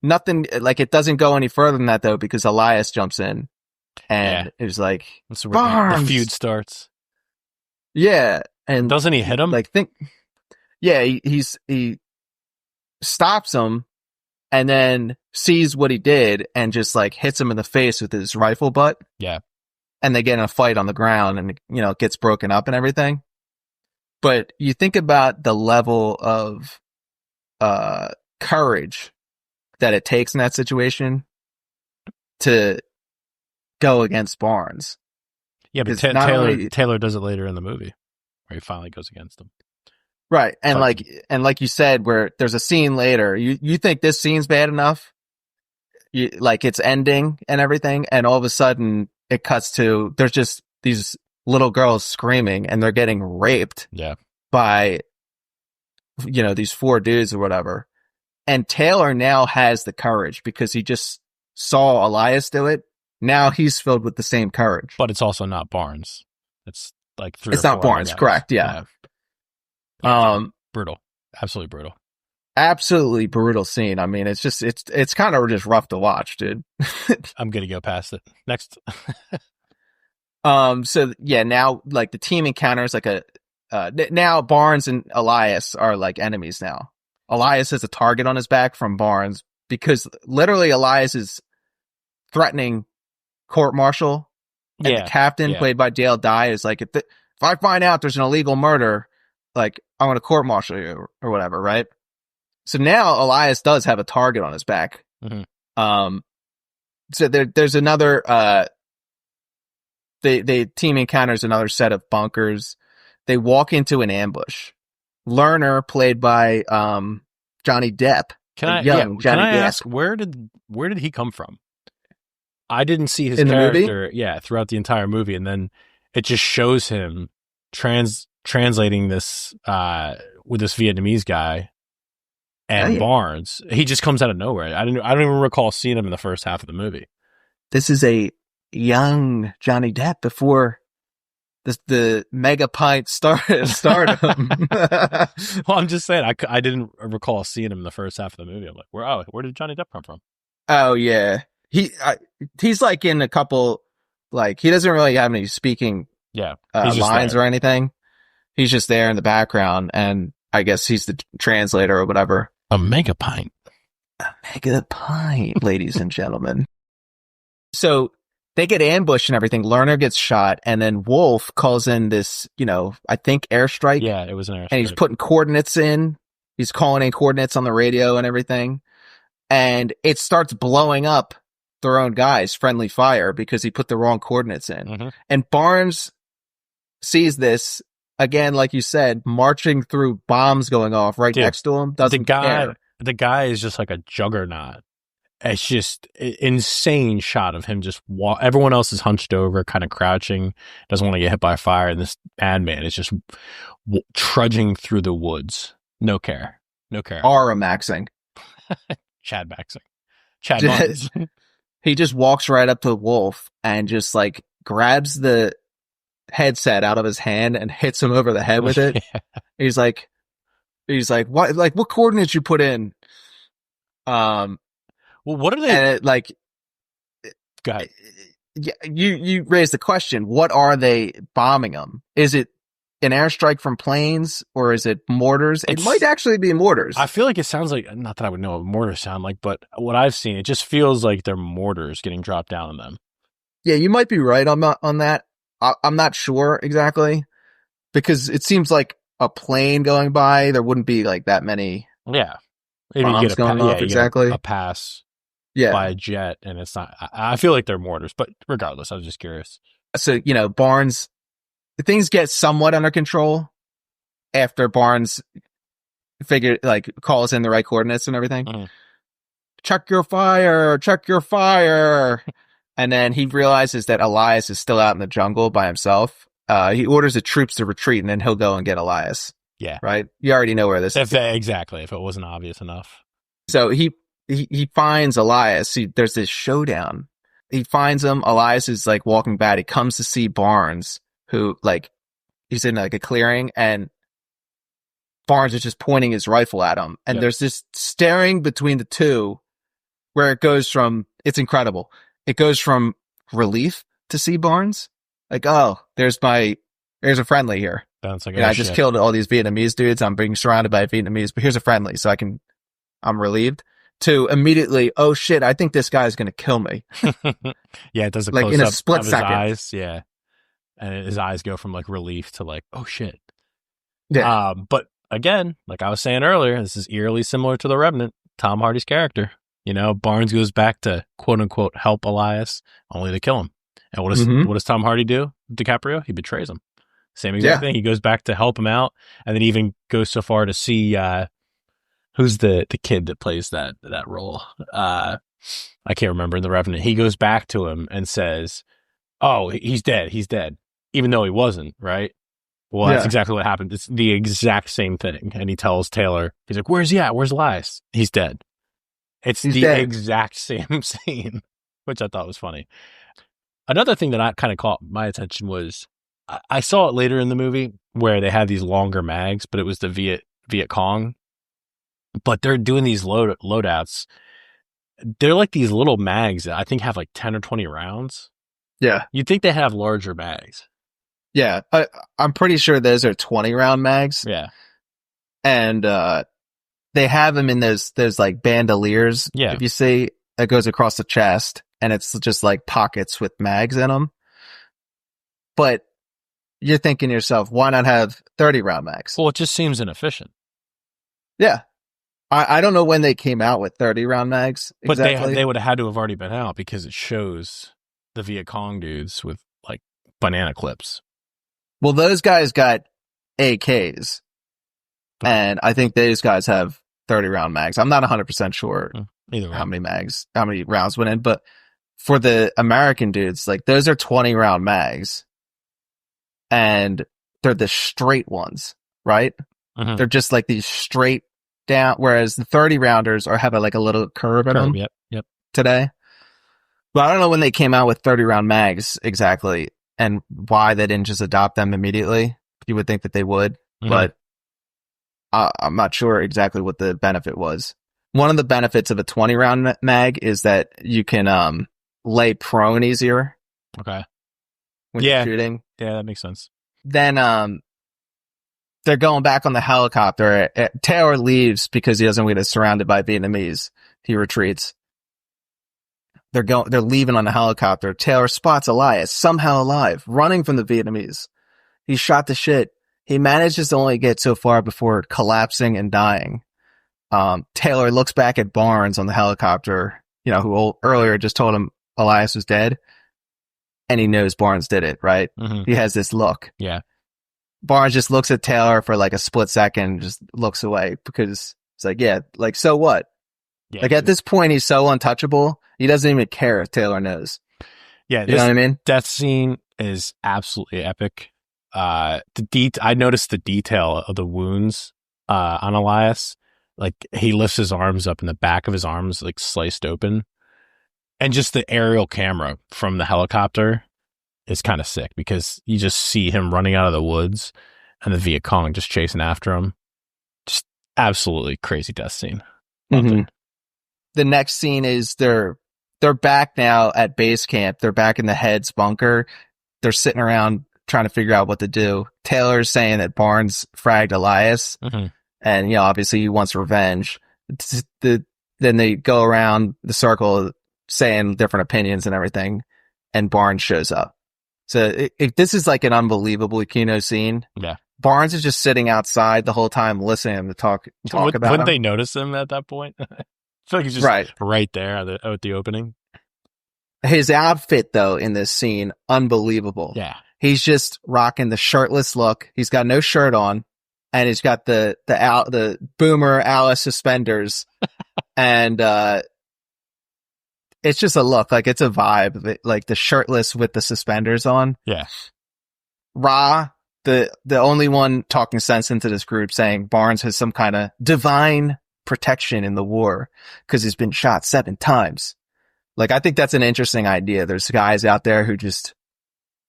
Nothing like it doesn't go any further than that though, because Elias jumps in and it was like, that's where the feud starts. Yeah. And doesn't he hit him? Like he stops him and then sees what he did and just like hits him in the face with his rifle butt. Yeah. And they get in a fight on the ground and, you know, it gets broken up and everything. But you think about the level of, courage that it takes in that situation to go against Barnes. Yeah, but Taylor does it later in the movie where he finally goes against him. Right. And like you said, where there's a scene later, you think this scene's bad enough, like it's ending and everything. And all of a sudden it cuts to, there's just these little girls screaming and they're getting raped by, you know, these 4 dudes or whatever. And Taylor now has the courage because he just saw Elias do it. Now he's filled with the same courage. But it's also not Barnes. It's like 3 It's or 4 not Barnes, guys. correct, yeah. Brutal. Absolutely brutal. Absolutely brutal scene. I mean, it's kind of just rough to watch, dude. I'm gonna go past it. Next. So yeah, now like the team encounters like now Barnes and Elias are like enemies now. Elias has a target on his back from Barnes because literally Elias is threatening court-martial. And the captain, played by Dale Dye, is like, if I find out there's an illegal murder, like, I'm going to court-martial you or whatever, right? So now Elias does have a target on his back. Mm-hmm. So there's another, the team encounters another set of bunkers. They walk into an ambush. Lerner, played by Johnny Depp. Can I ask where did he come from? I didn't see his character throughout the entire movie, and then it just shows him translating this with this Vietnamese guy and Barnes. He just comes out of nowhere. I don't even recall seeing him in the first half of the movie. This is a young Johnny Depp before the mega pint stardom. Well, I'm just saying, I didn't recall seeing him in the first half of the movie. I'm like, where did Johnny Depp come from? Oh yeah, he's like in a couple, like he doesn't really have any speaking lines or anything. He's just there in the background, and I guess he's the translator or whatever. A mega pint, ladies and gentlemen. So they get ambushed and everything. Lerner gets shot, and then Wolf calls in this, I think airstrike. Yeah, it was an airstrike. And he's putting coordinates in. He's calling in coordinates on the radio and everything. And it starts blowing up their own guys, friendly fire, because he put the wrong coordinates in. Mm-hmm. And Barnes sees this, again, like you said, marching through bombs going off next to him. Doesn't care. The guy is just like a juggernaut. It's just an insane shot of him just everyone else is hunched over, kind of crouching, doesn't want to get hit by fire, and this madman is just trudging through the woods. No care. Aura maxing. Chad Barnes. He just walks right up to Wolf and just like grabs the headset out of his hand and hits him over the head with it. Yeah. He's like, what? Like, what coordinates you put in? Well, what are they? And Go ahead. You raised the question. What are they bombing them? Is it an airstrike from planes or is it mortars? It might actually be mortars. I feel like it sounds like, not that I would know what mortars sound like, but what I've seen, it just feels like they're mortars getting dropped down on them. Yeah, you might be right on that. I'm not sure exactly because it seems like a plane going by, there wouldn't be like that many. Yeah. Maybe bombs going off exactly. A pass. By a jet, and it's not. I feel like they're mortars, but regardless, I was just curious. So Barnes, things get somewhat under control after Barnes calls in the right coordinates and everything. Mm-hmm. Check your fire. And then he realizes that Elias is still out in the jungle by himself. He orders the troops to retreat, and then he'll go and get Elias. Yeah. Right? You already know where this is. Exactly, if it wasn't obvious enough. So he finds Elias. There's this showdown. He finds him. Elias is like walking back. He comes to see Barnes, who like he's in like a clearing, and Barnes is just pointing his rifle at him. And there's this staring between the two where it goes from, it's incredible. It goes from relief to see Barnes. Like, oh, there's a friendly here. Sounds like I just killed all these Vietnamese dudes. I'm being surrounded by Vietnamese, but here's a friendly, so I'm relieved. To immediately, oh shit, I think this guy's going to kill me. Yeah, it does a like close in a up split of second. His eyes, yeah. And his eyes go from like relief to like, oh shit. Yeah. But again, like I was saying earlier, this is eerily similar to The Revenant, Tom Hardy's character. You know, Barnes goes back to quote unquote help Elias, only to kill him. And what does Tom Hardy do? DiCaprio? He betrays him. Same exact thing. He goes back to help him out, and then even goes so far to see who's the kid that plays that role. I can't remember in The Revenant. He goes back to him and says, "Oh, he's dead. He's dead," even though he wasn't. Right? Well, that's exactly what happened. It's the exact same thing. And he tells Taylor, he's like, "Where's he at? Where's Elias? He's dead." He's dead. Exact same scene, which I thought was funny. Another thing that kind of caught my attention was I saw it later in the movie where they had these longer mags, but it was the Viet Cong. But they're doing these loadouts. They're like these little mags that I think have like 10 or 20 rounds. Yeah. You'd think they have larger mags. Yeah. I'm pretty sure those are 20 round mags. Yeah. And they have them in those like bandoliers. Yeah. If you see, that goes across the chest, and it's just like pockets with mags in them. But you're thinking to yourself, why not have 30 round mags? Well, it just seems inefficient. Yeah. I don't know when they came out with 30 round mags. Exactly. But they would have had to have already been out because it shows the Viet Cong dudes with like banana clips. Well, those guys got AKs. And I think those guys have 30 round mags. I'm not 100% sure how many rounds went in, but for the American dudes, like those are 20 round mags, and they're the straight ones, right? Mm-hmm. They're just like these straight down, whereas the 30 rounders have like a little curve in them. Yep. Today. But I don't know when they came out with 30 round mags exactly, and why they didn't just adopt them immediately. You would think that they would, but I'm not sure exactly what the benefit was. One of the benefits of a 20 round mag is that you can lay prone easier. Okay. When you're shooting. Yeah, that makes sense. Then they're going back on the helicopter. Taylor leaves because he doesn't want to get surrounded by Vietnamese. He retreats. They're leaving on the helicopter. Taylor spots Elias, somehow alive, running from the Vietnamese. He's shot to shit. He manages to only get so far before collapsing and dying. Taylor looks back at Barnes on the helicopter, who earlier just told him Elias was dead. And he knows Barnes did it, right? Mm-hmm. He has this look. Yeah. Barnes just looks at Taylor for like a split second, just looks away because it's like, yeah, like, so what? Yeah, like at this point, he's so untouchable. He doesn't even care if Taylor knows. Yeah. You know what I mean? Death scene is absolutely epic. I noticed the detail of the wounds, on Elias. Like he lifts his arms up and the back of his arms like sliced open. And just the aerial camera from the helicopter is kind of sick because you just see him running out of the woods and the Viet Cong just chasing after him. Just absolutely crazy death scene. Mm-hmm. The next scene is they're back now at base camp. They're back in the head's bunker. They're sitting around trying to figure out what to do. Taylor's saying that Barnes fragged Elias. Mm-hmm. And, obviously he wants revenge. Then they go around the circle saying different opinions and everything, and Barnes shows up. So this is like an unbelievable Kino scene. Yeah. Barnes is just sitting outside the whole time listening to him talk about Wouldn't him. They notice him at that point? I feel like he's just right there at the opening. His outfit, though, in this scene, unbelievable. Yeah. He's just rocking the shirtless look. He's got no shirt on, and he's got the boomer Alice suspenders. And it's just a look, like it's a vibe, like the shirtless with the suspenders on. Yeah. Ra, the only one talking sense into this group, saying Barnes has some kind of divine protection in the war because he's been shot 7 times. Like, I think that's an interesting idea. There's guys out there who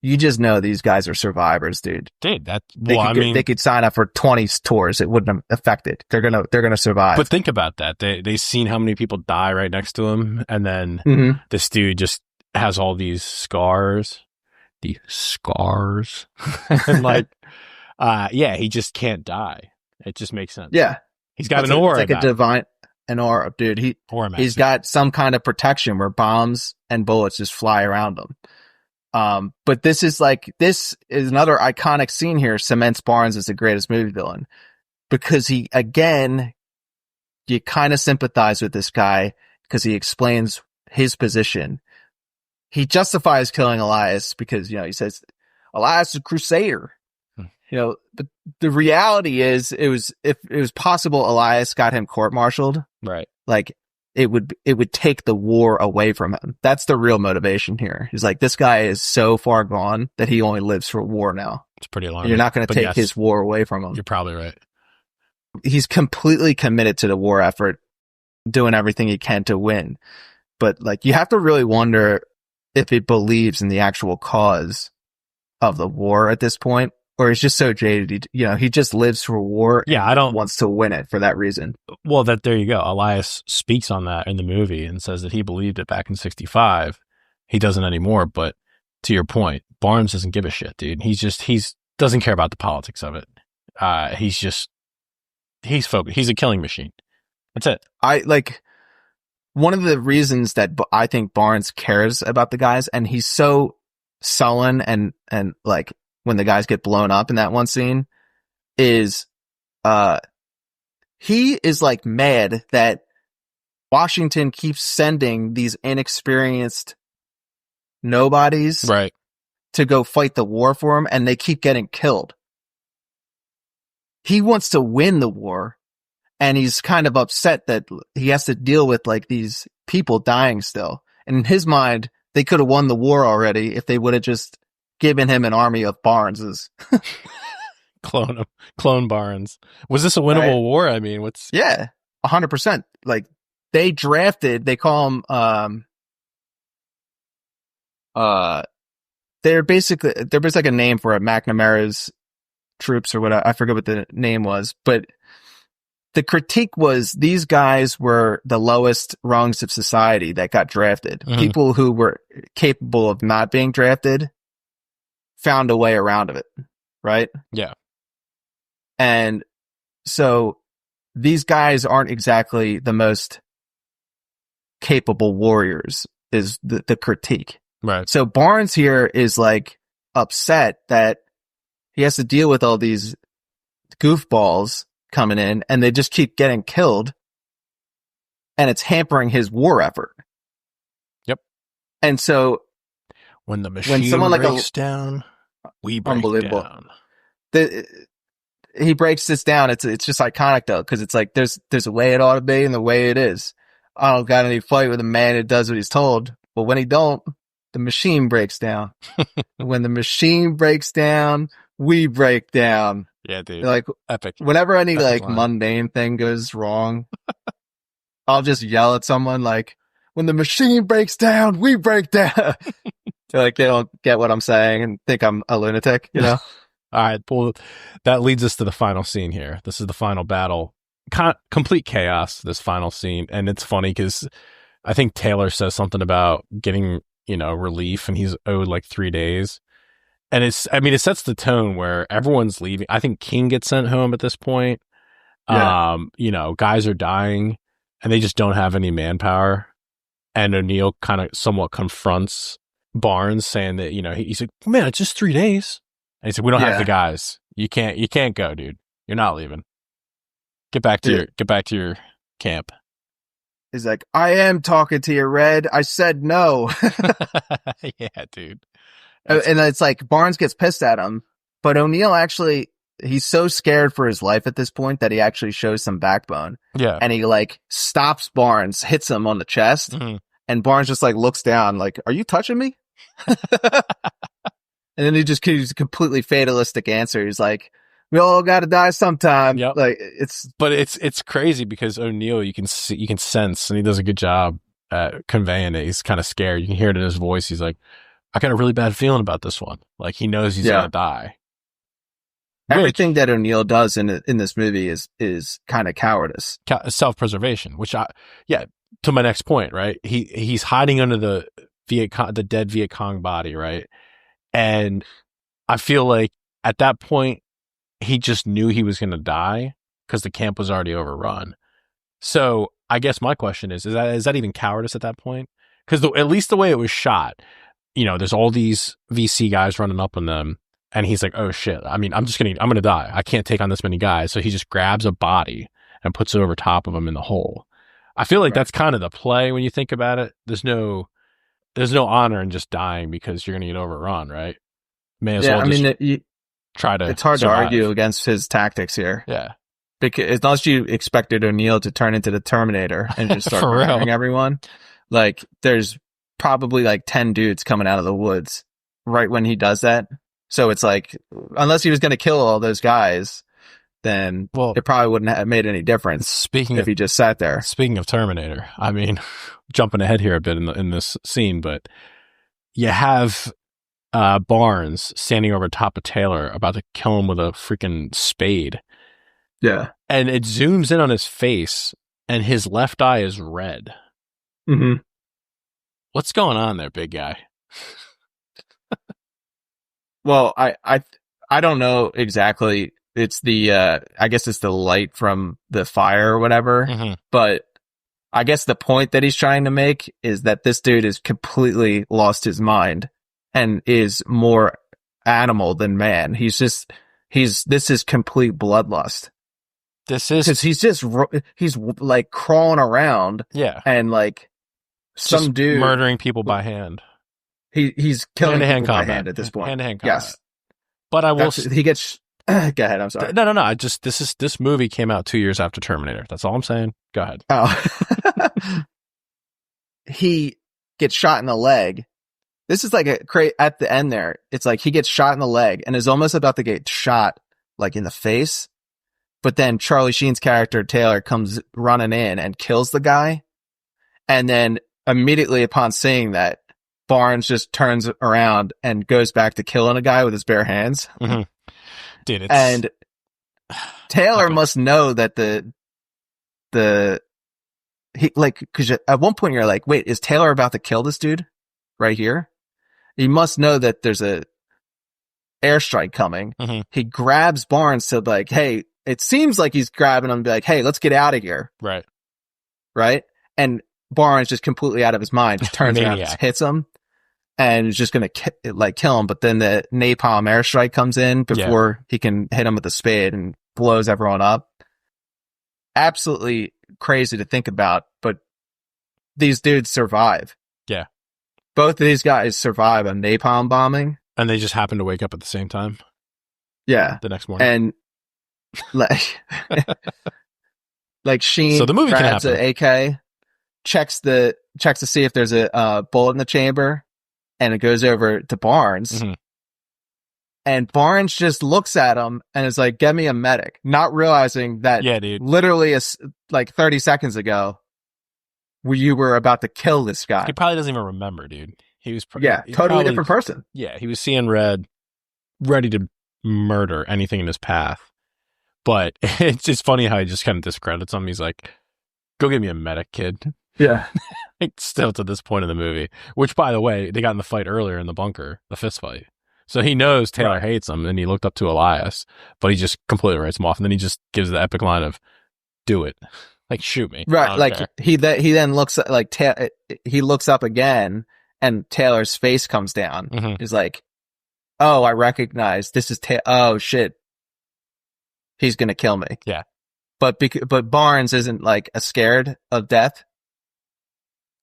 you just know these guys are survivors, dude. Dude, they could sign up for 20 tours. It wouldn't affect it. They're gonna survive. But think about that. They've seen how many people die right next to him, and then this dude just has all these scars. The scars. And like, he just can't die. It just makes sense. Yeah. He's got an aura. It's like a divine, an aura, dude. He's got some kind of protection where bombs and bullets just fly around him. But this is another iconic scene here, cements Barnes as the greatest movie villain, because you kind of sympathize with this guy because he explains his position. He justifies killing Elias because, he says Elias is a crusader. But the reality is if it was possible Elias got him court-martialed, right? Like it would take the war away from him. That's the real motivation here. He's like, this guy is so far gone that he only lives for war now. It's pretty alarming. You're not going to take his war away from him. You're probably right. He's completely committed to the war effort, doing everything he can to win. But like, you have to really wonder if he believes in the actual cause of the war at this point. Or he's just so jaded, he just lives for war. Yeah, wants to win it for that reason. Well, there you go. Elias speaks on that in the movie and says that he believed it back in 1965. He doesn't anymore. But to your point, Barnes doesn't give a shit, dude. He doesn't care about the politics of it. He's focused. He's a killing machine. That's it. One of the reasons that I think Barnes cares about the guys, and he's so sullen and like, when the guys get blown up in that one scene, is he is like mad that Washington keeps sending these inexperienced nobodies to go fight the war for him, and they keep getting killed. He wants to win the war, and he's kind of upset that he has to deal with like these people dying still. And in his mind, they could have won the war already if they would have just given him an army of Barneses. Clone Barnes. Was this a winnable war? I mean, 100%. Like, they call him, there's like a name for it, McNamara's troops or whatever. I forget what the name was, but the critique was these guys were the lowest rungs of society that got drafted. Mm-hmm. People who were capable of not being drafted found a way around of it, right? Yeah. And so these guys aren't exactly the most capable warriors, is the critique. Right. So Barnes here is like upset that he has to deal with all these goofballs coming in and they just keep getting killed, and it's hampering his war effort. Yep. And so when someone breaks down, we break down. He breaks this down. It's just iconic though, because it's like there's a way it ought to be and the way it is. I don't got any fight with a man who does what he's told, but when he don't, the machine breaks down. When the machine breaks down, we break down. Yeah, dude. Like, epic. Whenever any mundane thing goes wrong, I'll just yell at someone like, when the machine breaks down, we break down. Like, they don't get what I'm saying and think I'm a lunatic, All right. Well, that leads us to the final scene here. This is the final battle. Complete chaos, this final scene. And it's funny because I think Taylor says something about getting, relief, and he's owed like 3 days. And it sets the tone where everyone's leaving. I think King gets sent home at this point. Yeah. Guys are dying and they just don't have any manpower. And O'Neill kind of somewhat confronts Barnes, saying that, he's like, man, it's just 3 days. And he said, we don't have the guys. You can't go, dude. You're not leaving. Get back to your camp. He's like, I am talking to you, Red. I said no. Yeah, dude. And it's like Barnes gets pissed at him, but O'Neill actually, he's so scared for his life at this point that he actually shows some backbone. Yeah. And he like stops Barnes, hits him on the chest, And Barnes just like looks down like, are you touching me? And then he just gives a completely fatalistic answer. He's like, we all got to die sometime. Yep. Like but it's crazy because O'Neill, you can sense, and he does a good job at conveying it. He's kind of scared. You can hear it in his voice. He's like, I got a really bad feeling about this one. Like he knows he's going to die. Everything that O'Neill does in this movie is kind of cowardice. Self-preservation, which to my next point, right? He's hiding under the dead Viet Cong body, right? And I feel like at that point, he just knew he was going to die because the camp was already overrun. So I guess my question is that even cowardice at that point? Because at least the way it was shot, there's all these VC guys running up on them, and he's like, oh shit, I mean, I'm going to die. I can't take on this many guys. So he just grabs a body and puts it over top of him in the hole. I feel like that's kind of the play when you think about it. There's no honor in just dying because you're going to get overrun, right? May as well try to. It's hard to argue against his tactics here. Yeah, because unless you expected O'Neill to turn into the Terminator and just start murdering everyone, like there's probably like 10 dudes coming out of the woods right when he does that. So it's like, unless he was going to kill all those guys, then it probably wouldn't have made any difference if he just sat there. Speaking of Terminator, I mean, jumping ahead here a bit in this scene, but you have Barnes standing over top of Taylor about to kill him with a freaking spade. Yeah. And it zooms in on his face, and his left eye is red. Mm-hmm. What's going on there, big guy? Well, I don't know exactly. It's I guess it's the light from the fire or whatever. But I guess the point that he's trying to make is that this dude is completely lost his mind and is more animal than man. This is complete bloodlust. This is because he's like crawling around. Yeah. And like some just dude murdering people by hand. He's killing hand-to-hand people by combat. hand at this point. Hand-to-hand combat. Yes. But he gets, go ahead. I'm sorry. No. This movie came out 2 years after Terminator. That's all I'm saying. Go ahead. Oh, he gets shot in the leg. This is like at the end there. It's like he gets shot in the leg and is almost about to get shot like in the face. But then Charlie Sheen's character, Taylor, comes running in and kills the guy. And then immediately upon seeing that, Barnes just turns around and goes back to killing a guy with his bare hands. Mm-hmm. Dude, and Taylor must know that because at one point you're like, wait, is Taylor about to kill this dude right here? He must know that there's a airstrike coming. Mm-hmm. He grabs Barnes to like, hey, it seems like he's grabbing him to be like, hey, let's get out of here. Right. Right. And Barnes just completely out of his mind, just turns around and hits him and is just going to kill him. But then the napalm airstrike comes in before he can hit him with a spade and blows everyone up. Absolutely crazy to think about, but these dudes survive. Yeah. Both of these guys survive a napalm bombing. And they just happen to wake up at the same time. Yeah. The next morning. And like Sheen so the movie grabs an AK, checks to see if there's a bullet in the chamber, and it goes over to Barnes. Mm-hmm. And Barnes just looks at him and is like, get me a medic, not realizing that literally like 30 seconds ago you were about to kill this guy. He probably doesn't even remember, dude. He was totally different person. Yeah, he was seeing red, ready to murder anything in his path. But it's just funny how he just kind of discredits him. He's like, go get me a medic, kid. Yeah. Still to this point in the movie, which, by the way, they got in the fight earlier in the bunker, the fist fight. So he knows Taylor hates him, and he looked up to Elias, but he just completely writes him off. And then he just gives the epic line of, do it. Like, shoot me. Right. Like, he then looks like, he looks up again, and Taylor's face comes down. Mm-hmm. He's like, oh, I recognize this is oh shit. He's going to kill me. Yeah. But Barnes isn't like scared of death.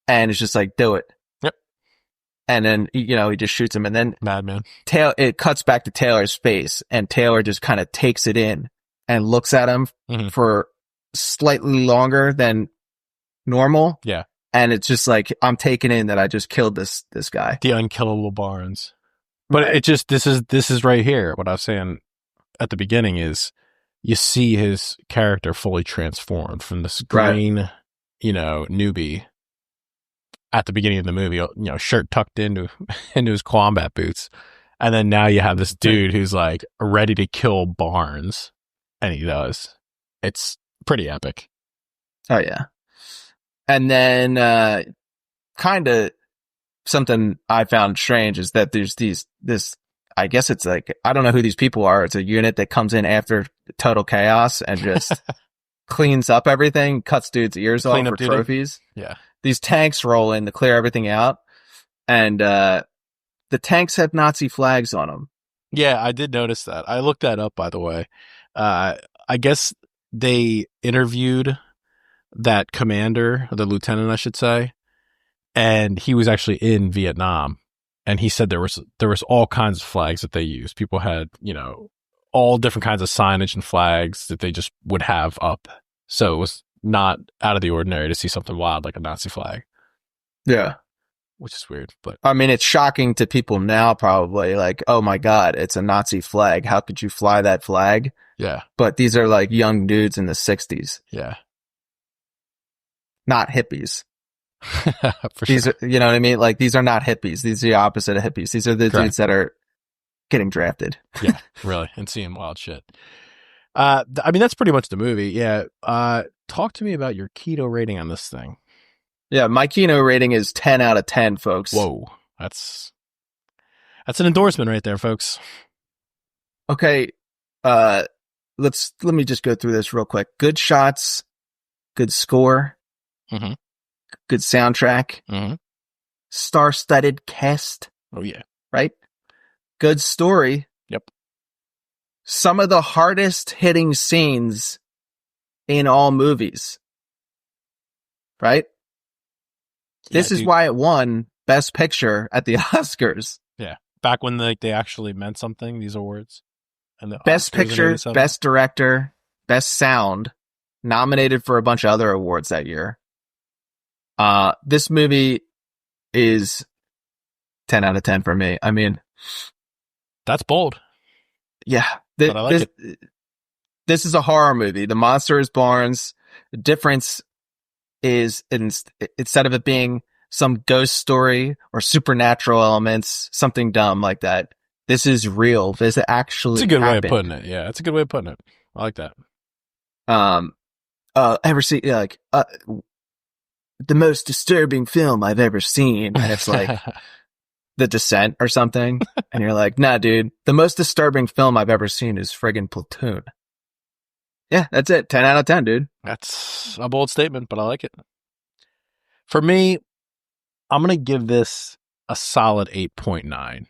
And it's just like, do it. Yep. And then, he just shoots him. And then Madman. It cuts back to Taylor's face, and Taylor just kind of takes it in and looks at him for slightly longer than normal. Yeah. and it's just like I'm taken in that I just killed this guy. The unkillable Barnes. But it just this is right here. What I was saying at the beginning is you see his character fully transformed from this green, newbie at the beginning of the movie, shirt tucked into his combat boots. And then now you have this dude who's like ready to kill Barnes, and he does. It's pretty epic. Oh yeah. And then kind of something I found strange is that there's this I guess it's like, I don't know who these people are. It's a unit that comes in after total chaos and just cleans up everything, cuts dudes' ears off for trophies. Yeah. These tanks roll in to clear everything out. And the tanks have Nazi flags on them. Yeah, I did notice that. I looked that up, by the way. I guess they interviewed that commander, the lieutenant, I should say, and he was actually in Vietnam. And he said there was all kinds of flags that they used. People had, all different kinds of signage and flags that they just would have up. So it was not out of the ordinary to see something wild like a Nazi flag. Yeah. Which is weird. But I mean, it's shocking to people now, probably, like, oh my God, it's a Nazi flag. How could you fly that flag? Yeah. But these are like young dudes in the 60s. Yeah. Not hippies. For These sure. are, you know what I mean? Like, these are not hippies. These are the opposite of hippies. These are the dudes that are getting drafted. Yeah, really. And seeing wild shit. I mean, that's pretty much the movie. Yeah. Talk to me about your Kino rating on this thing. Yeah, my Kino rating is 10 out of 10, folks. Whoa. That's an endorsement right there, folks. Okay. Let me just go through this real quick. Good shots, good score, good soundtrack, star-studded cast. Oh yeah. Right? Good story. Yep. Some of the hardest hitting scenes in all movies. Right? Yeah, this is why it won Best Picture at the Oscars. Yeah. Back when they actually meant something, these awards. And the Best Oscars Picture, Best Director, Best Sound, nominated for a bunch of other awards that year. This movie is 10 out of 10 for me. I mean, that's bold. Yeah. But I like it. This is a horror movie. The monster is Barnes. The difference is instead of it being some ghost story or supernatural elements, something dumb like that, this is real. This actually It's a good happened. way of putting it. Yeah, it's a good way of putting it. I like that. Ever see the most disturbing film I've ever seen? And it's like The Descent or something. And you're like, nah, dude, the most disturbing film I've ever seen is friggin' Platoon. Yeah, that's it. 10 out of 10, dude. That's a bold statement, but I like it. For me, I'm going to give this a solid 8.9.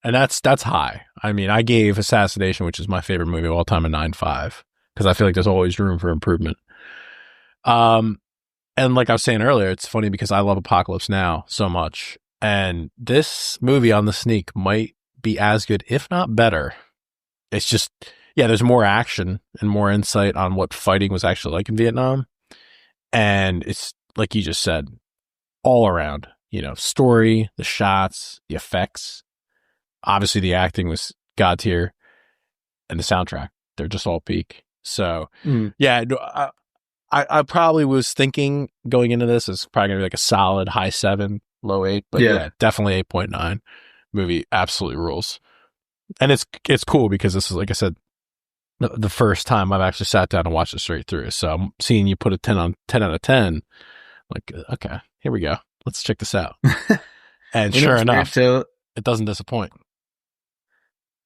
And that's high. I mean, I gave Assassination, which is my favorite movie of all time, a 9.5 because I feel like there's always room for improvement. And like I was saying earlier, it's funny because I love Apocalypse Now so much. And this movie on the sneak might be as good, if not better. It's just, yeah, there's more action and more insight on what fighting was actually like in Vietnam. And it's, like you just said, all around, story, the shots, the effects. Obviously, the acting was God tier, and the soundtrack, they're just all peak. So, yeah, I probably was thinking going into this, it's probably going to be like a solid high 7, low 8, but yeah definitely 8.9. Movie absolutely rules. And it's cool because this is, like I said, the first time I've actually sat down and watched it straight through. So I'm seeing you put a 10 out of 10. Like, okay, here we go. Let's check this out. And sure enough, it doesn't disappoint.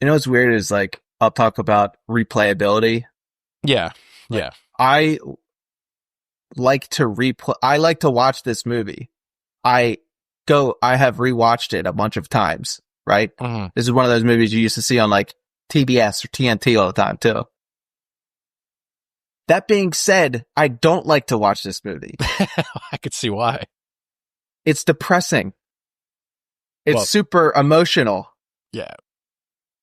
You know what's weird is, like, I'll talk about replayability. Yeah. Like, yeah. I like to watch this movie. I have rewatched it a bunch of times, right? Mm-hmm. This is one of those movies you used to see on like TBS or TNT all the time too. That being said, I don't like to watch this movie. I could see why. It's depressing. It's super emotional. Yeah.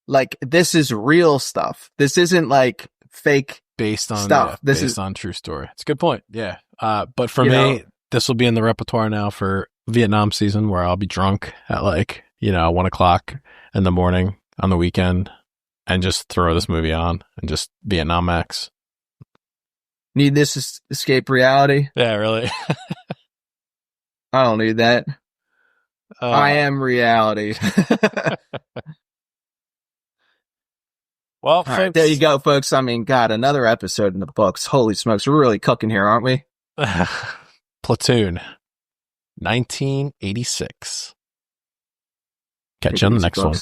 Like, this is real stuff. This isn't like fake based on stuff. This is on true story. It's a good point. Yeah. But for me, this will be in the repertoire now for Vietnam season, where I'll be drunk at 1:00 in the morning on the weekend and just throw this movie on and just Vietnam Max. Need this escape reality? Yeah, really. I don't need that. I am reality. Well, all right, there you go, folks. I mean, God, another episode in the books. Holy smokes, we're really cooking here, aren't we? Platoon, 1986. Catch you on the next one.